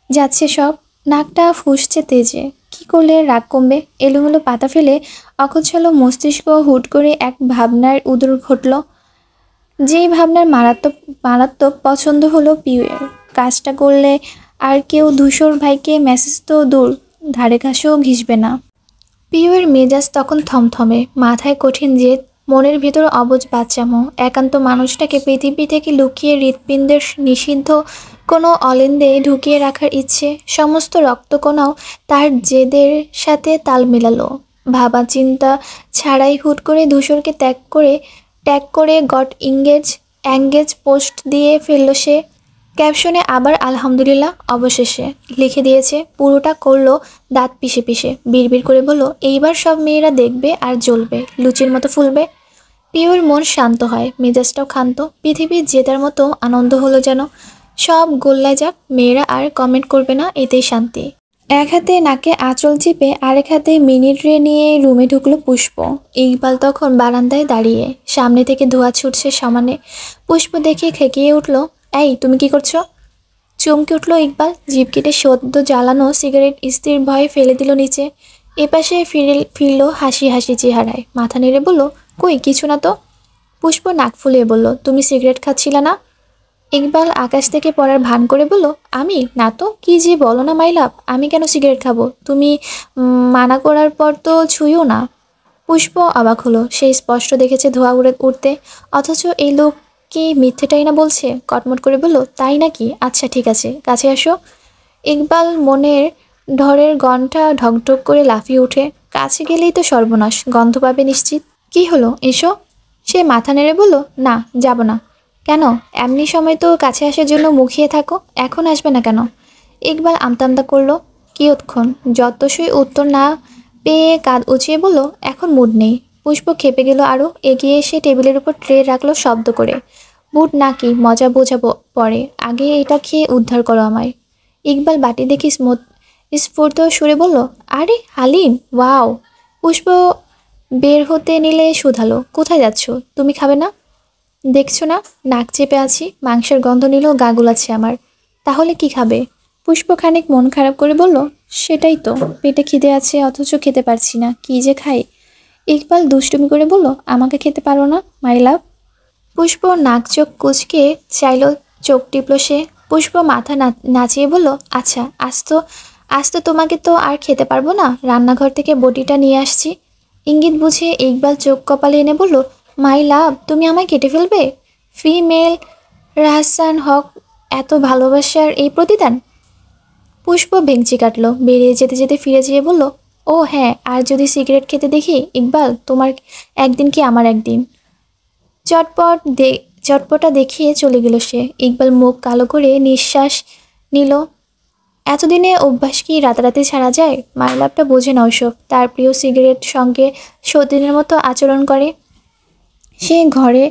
যাচ্ছে সব। নাকটা ফুঁসছে তেজে। কি করলে রাগ কমবে? এলোমেলো পাতা ফেলে অকোছালো মস্তিষ্ক হুট করে এক ভাবনার উদর ঘটল। যেই ভাবনার মারাত্মক মারাত্মক পছন্দ হলো পিউয়ের। কাজটা করলে আর কেউ ধূসর ভাইকে মেসেজ তো দূর, ধারে কাছেও ঘিসবে না। পিউয়ের মেজাজ তখন থমথমে, মাথায় কঠিন জেদ, মনের ভিতর অবুঝ বাচ্চামো। একান্ত মানুষটাকে পৃথিবী থেকে লুকিয়ে হৃৎপিণ্ডের নিষিদ্ধ কোনো অলিন্দে ঢুকিয়ে রাখার ইচ্ছে। সমস্ত রক্তকণাও তার জেদের সাথে তাল মেলালো। ভাবা চিন্তা ছাড়াই হুট করে ধূসরকে ট্যাগ করে গট অ্যাঙ্গেজ পোস্ট দিয়ে ফেলল সে। ক্যাপশনে আবার আলহামদুলিল্লাহ অবশেষে লিখে দিয়েছে। পুরোটা করলো দাঁত পিষে পিষে। বিড়বিড় করে বলল, এইবার সব মেয়েরা দেখবে আর জ্বলবে, লুচির মতো ফুলবে। পিওর মন শান্ত হয়, মেজাজটাও ক্ষান্ত। পৃথিবীর জেতার মতো আনন্দ হলো যেন। সব গোল্লায় যাক, মেয়েরা আর কমেন্ট করবে না, এতেই শান্তি। এক হাতে নাকে আঁচল চেপে আরেক হাতে মিনি ট্রে নিয়ে রুমে ঢুকলো পুষ্প। ইকবাল তখন বারান্দায় দাঁড়িয়ে, সামনে থেকে ধোঁয়া ছুটছে সমানে। পুষ্প দেখে খেকিয়ে উঠল, এই তুমি কি করছো? চমকে উঠল ইকবাল। জিভ কেটে সদ্য জ্বালানো সিগারেট স্থির ভয়ে ফেলে দিল নিচে। এপাশে ফিরল হাসি হাসি চেহারায়, মাথা নেড়ে বলল, কই কিছু না তো। পুষ্প নাক ফুলিয়ে বলল, তুমি সিগারেট খাচ্ছিলে না? ইকবাল আকাশ থেকে পড়ার ভান করে বলল, আমি না তো। কি যে বলো না মাই লাভ, আমি কেন সিগারেট খাবো? তুমি মানা করার পর তো ছুঁইও না। পুষ্প অবাক হলো। সেই স্পষ্ট দেখেছে ধোঁয়া উঠতে, অথচ এই লোক কি মিথ্যেটাই না বলছে। কটমট করে বলল, তাই নাকি? আচ্ছা ঠিক আছে, কাছে আসো। ইকবাল মনের ঢরের গন্ধটা ঢকঢক করে লাফিয়ে ওঠে। কাছে গেলেই তো সর্বনাশ, গন্ধ পাবে নিশ্চিত। কি হলো, এসো। সে মাথা নেড়ে বলল, না, যাব না। কেন? এমনি সময় তো কাছে আসার জন্য মুখিয়ে থাকো, এখন আসবে না কেন? ইকবাল আমতা করলো কিয়ৎক্ষণ, যতসই উত্তর না পেয়ে কাঁধ উঁচিয়ে বলল, এখন মুড নেই। পুষ্প খেপে গেল আরও, এগিয়ে এসে টেবিলের উপর ট্রে রাখলো শব্দ করে। বুট নাকি, মজা বোঝাবো পরে, আগে এটা খেয়ে উদ্ধার করো আমায়। ইকবাল বাটি দেখি স্ফূর্ত সুরে বলল, আরে হালিম, ওয়াও। পুষ্প বের হতে নিলে শুধালো, কোথায় যাচ্ছ? তুমি খাবে না? দেখছো না নাক চেপে আছি, মাংসের গন্ধ নিলেও গা গুলাচ্ছে আমার। তাহলে কি খাবে? পুষ্প খানিক মন খারাপ করে বলল, সেটাই তো, পেটে খিদে আছে অথচ খেতে পারছি না, কি যে খাই। ইকবাল দুষ্টুমি করে বলল, আমাকে খেতে পারো না মাই লাভ? পুষ্প নাক চোখ কুচকে চাইল, চোখ টিপল সে। পুষ্প মাথা নাচিয়ে বলল, আচ্ছা আজ তো তোমাকে তো আর খেতে পারবো না, রান্নাঘর থেকে বটিটা নিয়ে আসছি। ইঙ্গিত বুঝে ইকবাল চোখ কপালে এনে বলল, মাই লাভ, তুমি আমায় কেটে ফেলবে? ফিমেল রাহসান হক এত ভালোবাসার এই প্রতিদান? পুষ্প ভেঙচি কাটলো, বেরিয়ে যেতে যেতে ফিরে যেয়ে বলল, ও হ্যাঁ, আর যদি সিগারেট খেতে দেখি ইকবাল, তোমার একদিন কি আমার একদিন। চটপটা দেখিয়ে চলে গেল সে। ইকবাল মুখ কালো করে নিঃশ্বাস নিল। এতদিনে অভ্যাস কি রাতারাতি ছাড়া যায়? মাইলাভটা বোঝে না ওসব। তার প্রিয় সিগারেট সঙ্গে সতীনের মতো আচরণ করে। সে ঘরে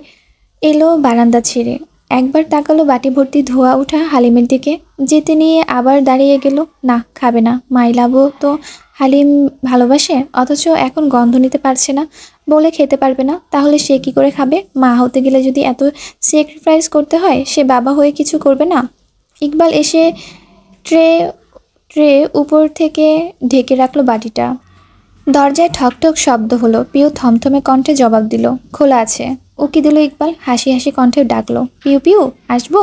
এলো বারান্দা ছেড়ে, একবার তাকালো বাটি ভর্তি ধোয়া ওঠা হালিমের দিকে, যেতে নিয়ে আবার দাঁড়িয়ে গেল। না, খাবে না। মাইলাভও তো হালিম ভালোবাসে, অথচ এখন গন্ধ নিতে পারছে না বলে খেতে পারবে না। তাহলে সে কি করে খাবে? মা হতে গেলে যদি এত স্যাক্রিফাইস করতে হয়, সে বাবা হয়ে কিছু করবে না? ইকবাল এসে ট্রে ট্রে উপর থেকে ঢেকে রাখলো বাটিটা। দরজায় ঠকঠক শব্দ হলো। পিউ থমথমে কণ্ঠে জবাব দিল, খোলা আছে। উকি দিল ইকবাল, হাসি হাসি কণ্ঠে ডাকলো, পিউ পিউ, আসবো?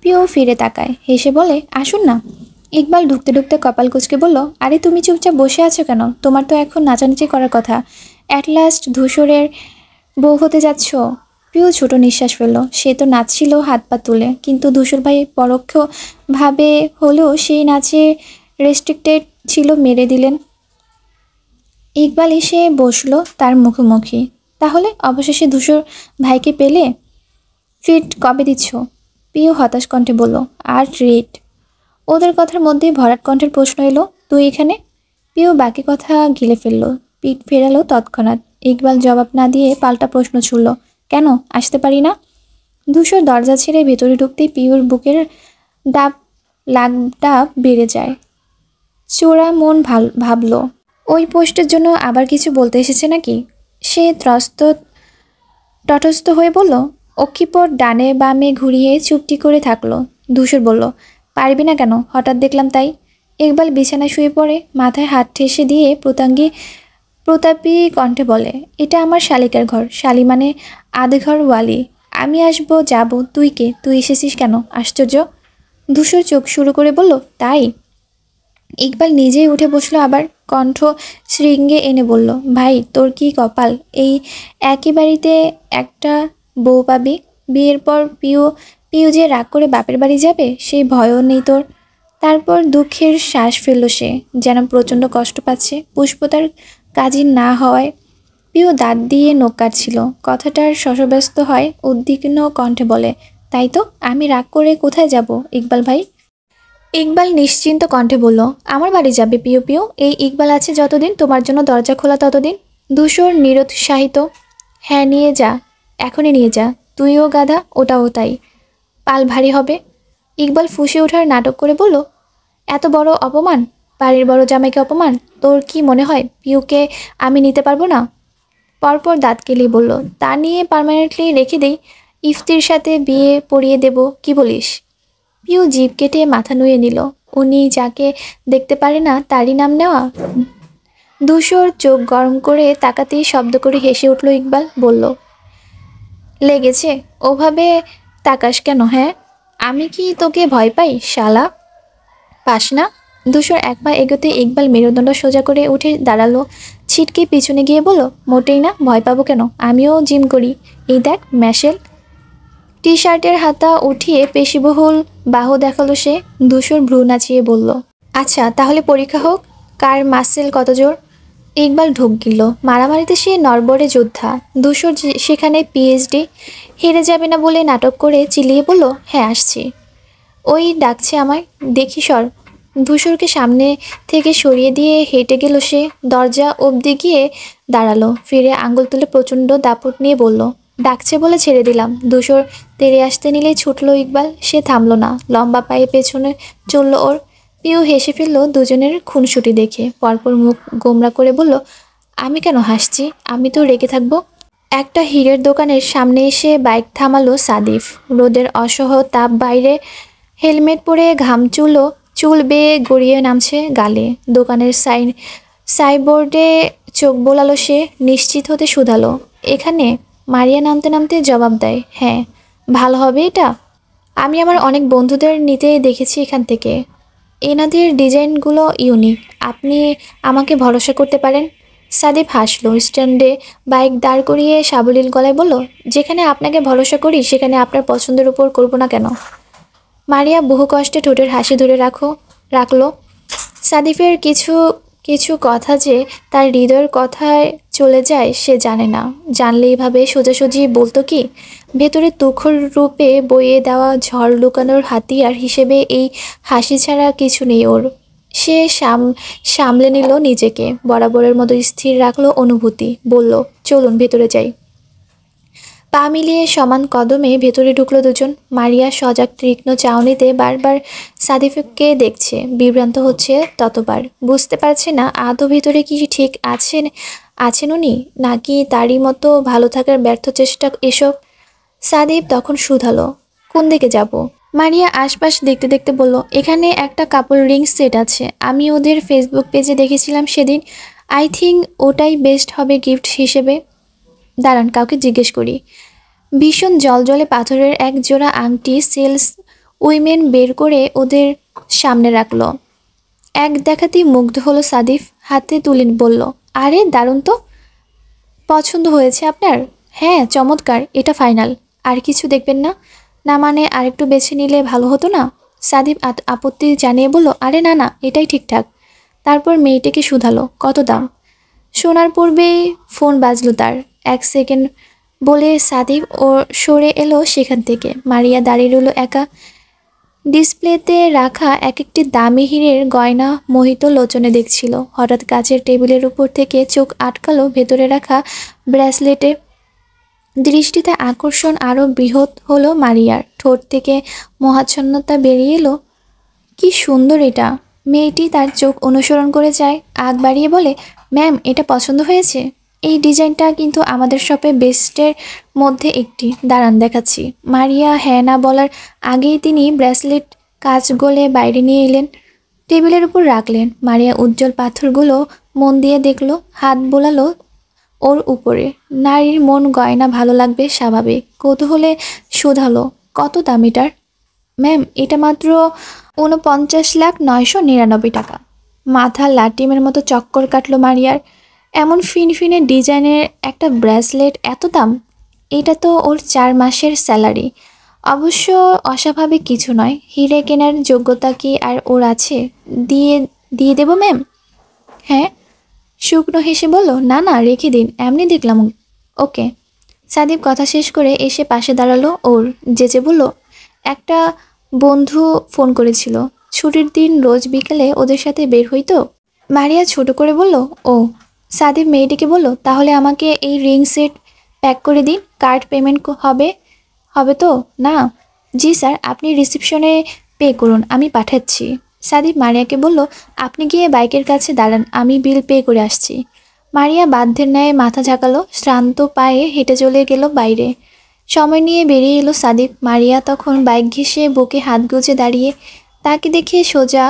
পিউ ফিরে তাকায়, হেসে বলে, আসুন না। ইকবাল ঢুকতে ঢুকতে কপাল কুঁচকে বলল, আরে তুমি চুপচাপ বসে আছো কেন? তোমার তো এখন নাচানাচি করার কথা। অ্যাট লাস্ট ধূসরের বউ হতে যাচ্ছ? প্রিয় ছোট নিঃশ্বাস ফেলল। সে তো নাচছিল হাত পা তুলে, কিন্তু ধূসর ভাই পরোক্ষভাবে হলেও সেই নাচে রেস্ট্রিক্টেড ছিল মেরে দিলেন। ইকবাল এসে বসলো তার মুখোমুখি। তাহলে অবশেষে ধূসর ভাইকে পেলে? ট্রিট কবে দিচ্ছ? প্রিয় হতাশ কণ্ঠে বলল। আর ট্রিট? ওদের কথার মধ্যেই ভরাট কণ্ঠের প্রশ্ন এলো, তুই এখানে? প্রিয় বাকি কথা গিলে ফেললো, পিঠ ফেরালো তৎক্ষণাৎ। ইকবাল জবাব না দিয়ে পাল্টা প্রশ্ন ছুড়ল, কেন আসতে পারি না? ধূসর দরজা ছেড়ে ভেতরে ঢুকতেই পিওর বুকের ডাব লাগডাব বেড়ে যায়। চোরা মন ভাবল, ওই পোস্টের জন্য আবার কিছু বলতে এসেছে নাকি? সে তটস্থ হয়ে বলল, অক্ষিপর ডানে বামে ঘুরিয়ে চুপটি করে থাকলো। ধূসর বলল, পারবি না কেন? হঠাৎ দেখলাম তাই। ইকবাল বিছানায় শুয়ে পড়ে মাথায় হাত ঠেসে দিয়ে প্রতাপী কণ্ঠে বলে, এটা আমার শালিকার ঘর। শালি মানে আধঘর ওয়ালি। আমি আসবো যাব, তুই কে? তুই এসেছিস কেন? আশ্চর্য। ধূসর চোখ শুরু করে বলল, তাই? ইকবাল নিজেই উঠে বসলো, আবার কণ্ঠ শৃঙ্গে এনে বলল, ভাই তোর কি কপাল, এই একই বাড়িতে একটা বউ পাবি। বিয়ের পর পিউ যে রাগ করে বাপের বাড়ি যাবে সেই ভয়ও নেই তোর। তারপর দুঃখের শ্বাস ফেলল সে, যেন প্রচণ্ড কষ্ট পাচ্ছে। পুষ্প তার কাজী না হওয়ায় পিউ দাঁত দিয়ে নখ কাটছিল। কথাটার শশব্যস্ত হয়, উদ্বিগ্ন কণ্ঠে বলে, তাই তো, আমি রাগ করে কোথায় যাব ইকবাল ভাই? ইকবাল নিশ্চিন্ত কণ্ঠে বলল, আমার বাড়ি যাবে পিও পিও। এই ইকবাল আছে যতদিন, তোমার জন্য দরজা খোলা ততদিন। ধূসর নিরুৎসাহিত, হ্যাঁ নিয়ে যা, এখনই নিয়ে যা। তুইও গাধা, ওটাও তাই। পাল ভারী হবে। ইকবাল ফুঁসে ওঠার নাটক করে বলল, এত বড় অপমান, বাড়ির বড় জামাইকে অপমান। তোর কি মনে হয় পিউকে আমি নিতে পারবো না? পরপর দাঁত কেলিয়ে বলল, তা নিয়ে পার্মানেন্টলি রেখে দেই, ইফতির সাথে বিয়ে পড়িয়ে দেব, কি বলিস? পিউ জিভ কেটে মাথা নুয়ে নিল। উনি যাকে দেখতে পারে না তারই নাম নেওয়া? ধূসর চোখ গরম করে তাকাতেই শব্দ করে হেসে উঠল ইকবাল, বলল, লেগেছে? ওভাবে তাকাস কেন? হ্যাঁ, আমি কি তোকে ভয় পাই শালা? পাস না? ধূসর এক পা এগোতে ইকবাল মেরুদণ্ড সোজা করে উঠে দাঁড়ালো। ছিটকে পিছনে গিয়ে বলল, মোটেই না, ভয় পাবো কেন? আমিও জিম করি। এই দেখ ম্যাশেল। টি শার্টের হাতা উঠিয়ে পেশিবহুল বাহু দেখালো সে। ধূসর ভ্রু নাচিয়ে বলল, আচ্ছা তাহলে পরীক্ষা হোক, কার মাসেল কত জোর। ইকবাল ঢোক গিলল। মারামারিতে সে নরবরে যোদ্ধা। ধূসর সেখানে পিএইচডি। হেরে যাবে না বলে নাটক করে চিল্লিয়ে বলল, হ্যাঁ আসছি। ওই ডাকছে আমায়, দেখি সর। ধূসরকে সামনে থেকে সরিয়ে দিয়ে হেঁটে গেল সে। দরজা অবধি গিয়ে দাঁড়ালো, ফিরে আঙ্গুল তুলে প্রচণ্ড দাপট নিয়ে বলল, ডাকছে বলে ছেড়ে দিলাম। ধূসর তেড়ে আসতে নিলেই ছুটল ইকবাল। সে থামলো না, লম্বা পায়ে পেছনে চলল ওর। পিউ হেসে ফেলল দুজনের খুনসুটি দেখে। পরপর মুখ গোমরা করে বলল, আমি কেন হাসছি? আমি তো রেগে থাকবো। একটা হীরের দোকানের সামনে এসে বাইক থামালো সাদিফ। রোদের অসহ তাপ বাইরে, হেলমেট পরে ঘাম চুল বেয়ে গড়িয়ে নামছে গালে। দোকানের সাইবোর্ডে চোখ বোলালো সে, নিশ্চিত হতে শুধালো, এখানে? মারিয়া নামতে নামতে জবাব দেয়, হ্যাঁ। ভালো হবে এটা? আমি আমার অনেক বন্ধুদের নিতে দেখেছি এখান থেকে। এনাদের ডিজাইনগুলো ইউনিক। আপনি আমাকে ভরসা করতে পারেন। সাদিফ হাসলো। স্ট্যান্ডে বাইক দাঁড় করিয়ে সাবলীল গলায় বলল, যেখানে আপনাকে ভরসা করি সেখানে আপনার পছন্দের উপর করব না কেন? মারিয়া বহু কষ্টে ঠোঁটের হাসি ধরে রাখলো। সাদিফের কিছু কিছু কথা যে তার হৃদয়ের কথায় চলে যায় সে জানে না। জানলে এইভাবে সোজাসুজি বলতো কি? ভেতরে তুখর রূপে বইয়ে দেওয়া ঝড় লুকানোর হাতিয়ার হিসেবে এই হাসি ছাড়া কিছু নেই ওর। সে সামলে নিল নিজেকে, বরাবরের মতো স্থির রাখলো অনুভূতি। বলল, চলুন ভেতরে যাই। পা মিলিয়ে সমান কদমে ভেতরে ঢুকলো দুজন। মারিয়া সজাগ তীক্ষ্ণ চাউনিতে বারবার সাদিফকে দেখছে, বিভ্রান্ত হচ্ছে ততবার। বুঝতে পারছে না আদৌ ভেতরে কি ঠিক আছেন উনি, নাকি তারই মতো ভালো থাকার ব্যর্থ চেষ্টা এসব। সাদিফ তখন শুধালো, কোন দিকে যাব? মারিয়া আশপাশ দেখতে দেখতে বলল, এখানে একটা কাপল রিং সেট আছে, আমি ওদের ফেসবুক পেজে দেখেছিলাম সেদিন। আই থিঙ্ক ওটাই বেস্ট হবে গিফট হিসেবে। দাঁড়ান, কাউকে জিজ্ঞেস করি। ভীষণ জলজলে পাথরের এক জোড়া আংটি সেলস উইমেন বের করে ওদের সামনে রাখলো। এক দেখাতেই মুগ্ধ হলো সাদিফ, হাতে তুলে বলল, আরে দারুণ তো, পছন্দ হয়েছে আপনার? হ্যাঁ চমৎকার, এটা ফাইনাল। আর কিছু দেখবেন না? না মানে আরেকটু বেছে নিলে ভালো হতো না? সাদিব আপত্তি জানিয়ে বলল, আরে না না, এটাই ঠিকঠাক। তারপর মেয়েটিকে শুধালো, কত দাম? শোনার পূর্বেই ফোন বাজলো তার। 1 সেকেন্ড বলে সাদিব ও সরে এলো সেখান থেকে। মারিয়া দাঁড়িয়ে রইল একা। ডিসপ্লেতে রাখা এক একটি দামি হীরের গয়না মোহিত লোচনে দেখছিল। হঠাৎ কাচের টেবিলের উপর থেকে চোখ আটকালো ভেতরে রাখা ব্রেসলেটে। দৃষ্টিতে আকর্ষণ আরও বৃহৎ হলো মারিয়ার। ঠোঁট থেকে মোহাচ্ছন্নতা বেরিয়ে এলো। কি সুন্দর এটা! মেয়েটি তার চোখ অনুসরণ করে যায়, আগ বাড়িয়ে বলে, ম্যাম, এটা পছন্দ হয়েছে? এই ডিজাইনটা কিন্তু আমাদের শপে বেস্টের মধ্যে একটি। দাঁড়ান দেখাচ্ছি। মারিয়া হ্যাঁ না বলার আগেই তিনি ব্রেসলেট কাঁচ গলে বাইরে নিয়ে এলেন, টেবিলের উপর রাখলেন। মারিয়া উজ্জ্বল পাথরগুলো মন দিয়ে দেখলো, হাত বোলালো ওর উপরে। নারীর মন গয়না ভালো লাগবে স্বাভাবিক। কৌতূহলে শোধালো, কত দাম এটার? ম্যাম, এটা মাত্র ৪৯,৯৯৯ টাকা। মাথা লাটিমের মতো চক্কর কাটলো মারিয়ার। এমন ফিনফিনে ডিজাইনের একটা ব্রেসলেট এত দাম? এটা তো ওর 4 মাসের স্যালারি। অবশ্য অস্বাভাবিক কিছু নয়। হিরে কেনার যোগ্যতা কি আর ওর আছে? দিয়ে দিয়ে দেবো ম্যাম? হ্যাঁ, শুকনো হেসে বলল, না না, রেখে দিন, এমনি দেখলাম। ওকে। সাদীপ কথা শেষ করে এসে পাশে দাঁড়ালো ওর। যেচে বলল, একটা বন্ধু ফোন করেছিল, ছুটির দিন রোজ বিকেলে ওদের সাথে বের হইতো। মারিয়া ছোট করে বলল, ও। সাদীপ মেয়েটিকে বলল, তাহলে আমাকে এই রিং সেট প্যাক করে দিন। কার্ড পেমেন্ট হবে হবে তো? না। জি স্যার, আপনি রিসিপশনে পে করুন, আমি পাঠাচ্ছি। সাদীপ মারিয়াকে বলল, আপনি গিয়ে বাইকের কাছে দাঁড়ান, আমি বিল পে করে আসছি। মারিয়া বাধ্যের ন্যায় মাথা ঝাঁকালো, শ্রান্ত পায়ে হেঁটে চলে গেল বাইরে। সময় নিয়ে বেরিয়ে এলো সাদীপ। মারিয়া তখন বাইক ঘেঁষে বুকে হাত গুজে দাঁড়িয়ে। তাকে দেখে সোজা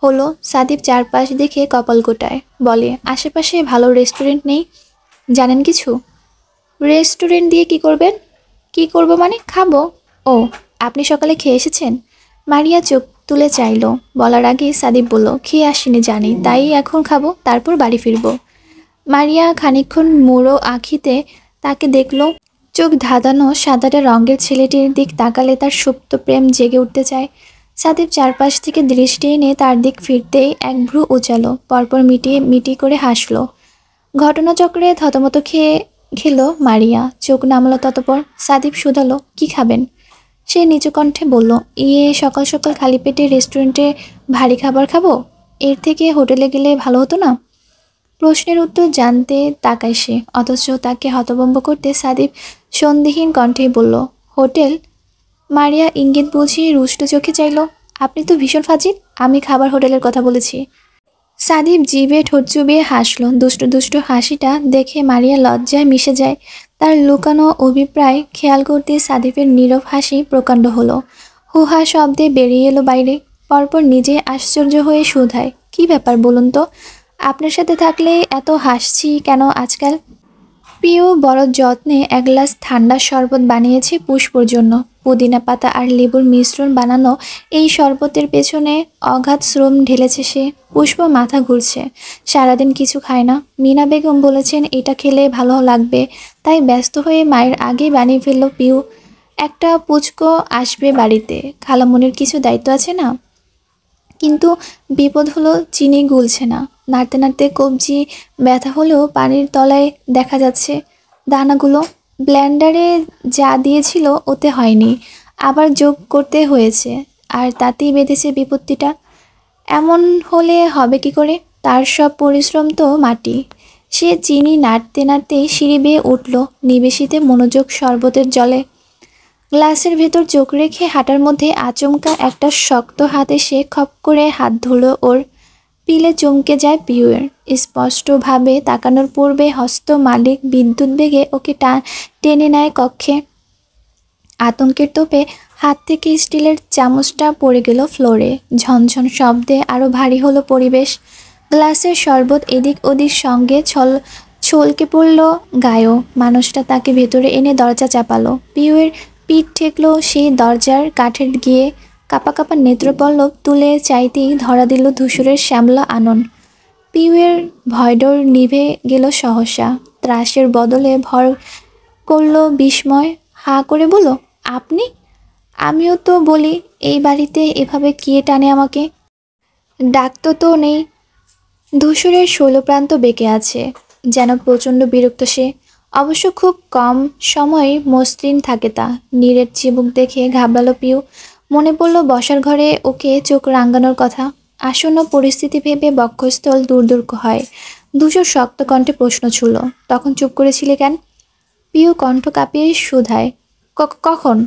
হলো। সাদীপ চারপাশ দেখে কপাল গোটায়, বলে, আশেপাশে ভালো রেস্টুরেন্ট নেই? জানেন কিছু? রেস্টুরেন্ট দিয়ে কি করবেন? কি করব মানে? খাবো। ও, আপনি সকালে খেয়ে এসেছেন? মারিয়া চোখ তুলে চাইলো। বলার আগে সাদীপ বলল, খেয়ে আসিনি জানি, তাই এখন খাবো, তারপর বাড়ি ফিরবো। মারিয়া খানিকক্ষণ মুড়ো আঁখিতে তাকে দেখলো। চোখ ধাঁধানো সাদাটে রঙের ছেলেটির দিক তাকালে তার সুপ্ত প্রেম জেগে উঠতে চায়। সাদীপ চারপাশ থেকে দৃষ্টি এনে তার দিক ফিরতেই এক ভ্রু উচালো, পরপর মিটি করে হাসলো। ঘটনাচক্রে থতমত খেলো মারিয়া। চোখ নামলো ততপর। সাদীপ শুধালো, কি খাবেন? সে নিচু কণ্ঠে বলল, সকাল সকাল খালি পেটে রেস্টুরেন্টে ভারী খাবার খাবো? এর থেকে হোটেলে গেলে ভালো হতো না? প্রশ্নের উত্তর জানতে তাকায় সে, অথচ তাকে হতভম্ব করতে সাদীপ সন্দেহীন কণ্ঠেই বলল, হোটেল? মারিয়া ইঙ্গিত বুঝিয়ে রুষ্ট চোখে চাইল, আপনি তো ভীষণ ফাজিল, আমি খাবার হোটেলের কথা বলেছি। সাদীপ জিভে ঠোঁট চুবিয়ে হাসল। দুষ্টু দুষ্টু হাসিটা দেখে মারিয়া লজ্জায় মিশে যায়। তার লুকানো অভিপ্রায় খেয়াল করতে সাদীপের নীরব হাসি প্রকাণ্ড হলো। হুহা শব্দে বেরিয়ে এলো বাইরে। পরপর নিজে আশ্চর্য হয়ে শুধায়, কি ব্যাপার বলুন তো? আপনার সাথে থাকলে এত হাসছি কেন আজকাল? পিউ বড় যত্নে এক গ্লাস ঠান্ডা শরবত বানিয়েছে পুষ্পর জন্য। পুদিনা পাতা আর লেবুর মিশ্রণ বানানো এই শরবতের পেছনে অগাধ শ্রম ঢেলেছে সে। পুষ্প মাথা ঘুরছে, সারাদিন কিছু খায় না। মিনা বেগম বলেছেন এটা খেলে ভালো লাগবে, তাই ব্যস্ত হয়ে মায়ের আগেই বানিয়ে ফেলল পিউ। একটা পুচকো আসবে বাড়িতে, খালামণির কিছু দায়িত্ব আছে না? কিন্তু বিপদ হলো, চিনি গুলছে না। নাড়তে নাড়তে কবজি ব্যথা হলেও পানির তলায় দেখা যাচ্ছে দানাগুলো। ব্লেন্ডারে যা দিয়েছিল ওতে হয়নি, আবার যোগ করতে হয়েছে, আর তাতেই বেঁধেছে বিপত্তিটা। এমন হলে হবে কি করে? তার সব পরিশ্রম তো মাটি। সে চিনি নাড়তে নাড়তেই সিঁড়ি বেয়ে উঠল, নিবেশিতে মনোযোগ শরবতের জলে। গ্লাসের ভেতর চোখ রেখে হাঁটার মধ্যে আচমকা একটা শক্ত হাত এসে খপ করে হাত ধরল ওর। পিলে চমকে যায় পিউয়ের। স্পষ্টভাবে তাকানোর পূর্বে হস্ত মালিক বিদ্যুৎ বেগে ওকে টেনে নেয় কক্ষে। আতঙ্কের তোপে হাত থেকে স্টিলের চামচটা পড়ে গেল ফ্লোরে। ঝনঝন শব্দে আরও ভারী হলো পরিবেশ। গ্লাসের শরবত এদিক ওদিক সঙ্গে ছলকে পড়ল গায়েও। মানুষটা তাকে ভেতরে এনে দরজা চাপালো। পিউয়ের পিঠ ঠেকলো সেই দরজার কাঠের গিয়ে। কাপা কাপা নেত্রপল্লব তুলে চাইতেই ধরা দিল ধূসরের শ্যামলা আনন। পিউয়ের ভয়ডর নিভে গেল সহসা। ত্রাসের বদলে ভর করলো বিস্ময়, হাঁ করে বলল, আপনি? আমিও তো বলি এই বাড়িতে এভাবে কে টানে আমাকে। ডাকতো তো নেই। ধূসরের শৈলপ্রান্ত বেঁকে আছে, যেন প্রচণ্ড বিরক্ত সে। অবশ্য খুব কম সময় মসৃণ থাকে তা। নীরের চিবুক দেখে ঘাবড়ালো পিউ। মনে পড়ল বসার ঘরে ওকে চোখ রাঙানোর কথা। আসন্ন পরিস্থিতি ভেবে বক্ষস্থল দূর দূর হয়। ধূসর শক্ত কণ্ঠে প্রশ্ন ছুড়ল, তখন চুপ করেছিলে কেন? পিউ কণ্ঠ কাঁপিয়ে শুধায়, কখন?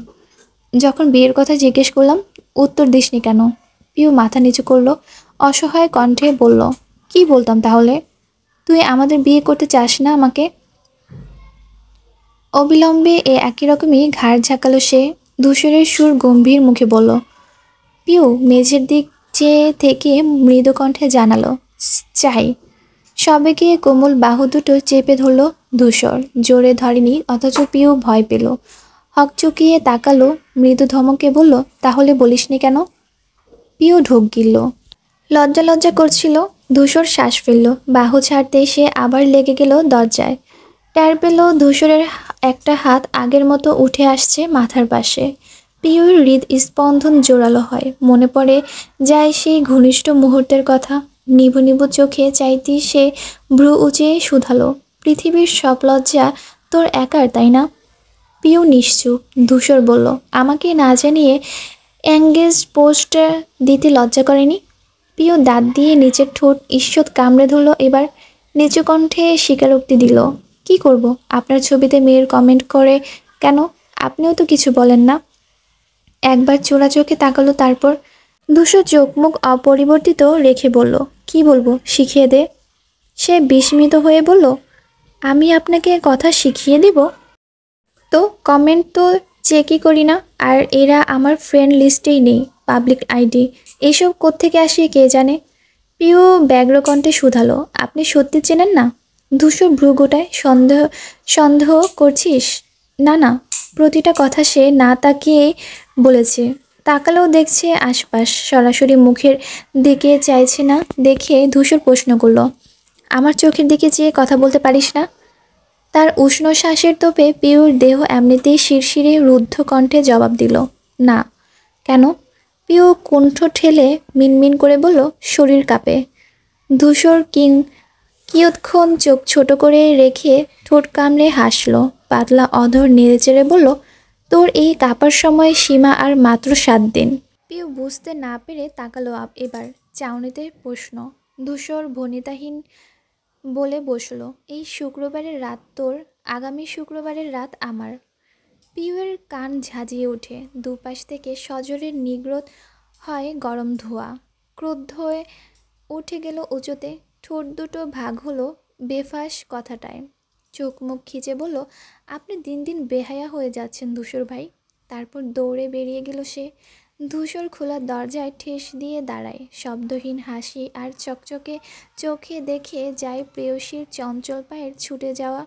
যখন বিয়ের কথা জিজ্ঞেস করলাম। উত্তর দিসনি কেন? পিউ মাথা নিচু করলো, অসহায় কণ্ঠে বলল, কি বলতাম তাহলে? তুই আমাদের বিয়ে করতে চাস না আমাকে? অবিলম্বে একই রকমই ঘাড় ঝাঁকালো সে। ধূসরের সুর গম্ভীর মুখে বলল, পিউ মেঝের দিক চেয়ে থেকে মৃদু কণ্ঠে জানালো, চাই। সবেগে কোমল বাহু দুটো চেপে ধরল ধূসর। জোরে ধরেনি, অথচ পিউ ভয় পেল। হকচকিয়ে তাকালো, মৃদু ধমকে বলল, তাহলে বলিসনি কেন? পিউ ঢোক গিলল। লজ্জা লজ্জা করছিল। ধূসর শ্বাস ফেলল। বাহু ছাড়তে সে আবার লেগে গেল দরজায়। টের পেল ধূসরের একটা হাত আগের মতো উঠে আসছে মাথার পাশে। পিউর হৃদস্পন্দন জোরালো হয়। মনে পড়ে যায় সেই ঘনিষ্ঠ মুহূর্তের কথা। নিভু নিভু চোখে চাইতেই সে ভ্রু উঁচিয়ে শুধালো, পৃথিবীর সব লজ্জা তোর একার, তাই না? পিউ নিশ্চুপ। ধূসর বলল, আমাকে না জানিয়ে এঙ্গেজ পোস্ট দিতে লজ্জা করেনি? পিউ দাঁত দিয়ে নিচের ঠোঁট ঈষৎ কামড়ে ধরল। এবার নিচু কণ্ঠে স্বীকারোক্তি দিল, কি করব? আপনার ছবিতে মেয়ের কমেন্ট করে কেন? আপনিও তো কিছু বলেন না। একবার চোরা চোখে তাকালো, তারপর ধূসর চোখ মুখ অপরিবর্তিত রেখে বলল, কি বলবো, শিখিয়ে দে। সে বিস্মিত হয়ে বলল, আমি আপনাকে কথা শিখিয়ে দিব? তো কমেন্ট তো চেকই করি না, আর এরা আমার ফ্রেন্ড লিস্টেই নেই, পাবলিক আইডি। এসব কোত্থেকে আসে কে জানে? পিউ ব্যগ্র কণ্ঠে শুধালো, আপনি সত্যি চেনেন না? ধূসর ভ্রু গোটায়, সন্দেহ সন্দেহ করছিস? না না। প্রতিটা কথা সে না তাকিয়ে বলেছে। তাকালেও দেখছে আশপাশ, সরাসরি মুখের দিকে চাইছে না দেখে ধূসর প্রশ্ন করল, আমার চোখের দিকে চেয়ে কথা বলতে পারিস না? তার উষ্ণ শ্বাসের তোপে পিউর দেহ এমনিতেই শিরশিরে রুদ্ধ কণ্ঠে জবাব দিল, না। কেন? পিউ কণ্ঠ ঠেলে মিনমিন করে বলল, শরীর কাঁপে। ধূসর কিয়ৎক্ষণ চোখ ছোট করে রেখে ঠোঁট কামড়ে হাসল। পাতলা অধর নেড়েচেড়ে বলল, তোর এই কাঁপার সময় সীমা আর মাত্র 7 দিন। পিউ বুঝতে না পেরে তাকালো এবার চাউনিতে প্রশ্ন। ধূসর ভনিতাহীন বলে বসল, এই শুক্রবারের রাত তোর, আগামী শুক্রবারের রাত আমার। পিউয়ের কান ঝাঁঝিয়ে ওঠে। দুপাশ থেকে সজোরে নিগ্রত হয় গরম ধোঁয়া। ক্রুদ্ধ হয়ে উঠে গেল উঁচুতে। ঠোঁট দুটো ভাগ হলো বেফাঁস কথাটায়। চোখ মুখ খিচে বলল, আপনি দিন দিন বেহায়া হয়ে যাচ্ছেন ধূসর ভাই। তারপর দৌড়ে বেরিয়ে গেল সে। ধূসর খোলা দরজায় ঠেস দিয়ে দাঁড়ায়। শব্দহীন হাসি আর চকচকে চোখে দেখে যায় প্রেয়সীর চঞ্চল পায়ের ছুটে যাওয়া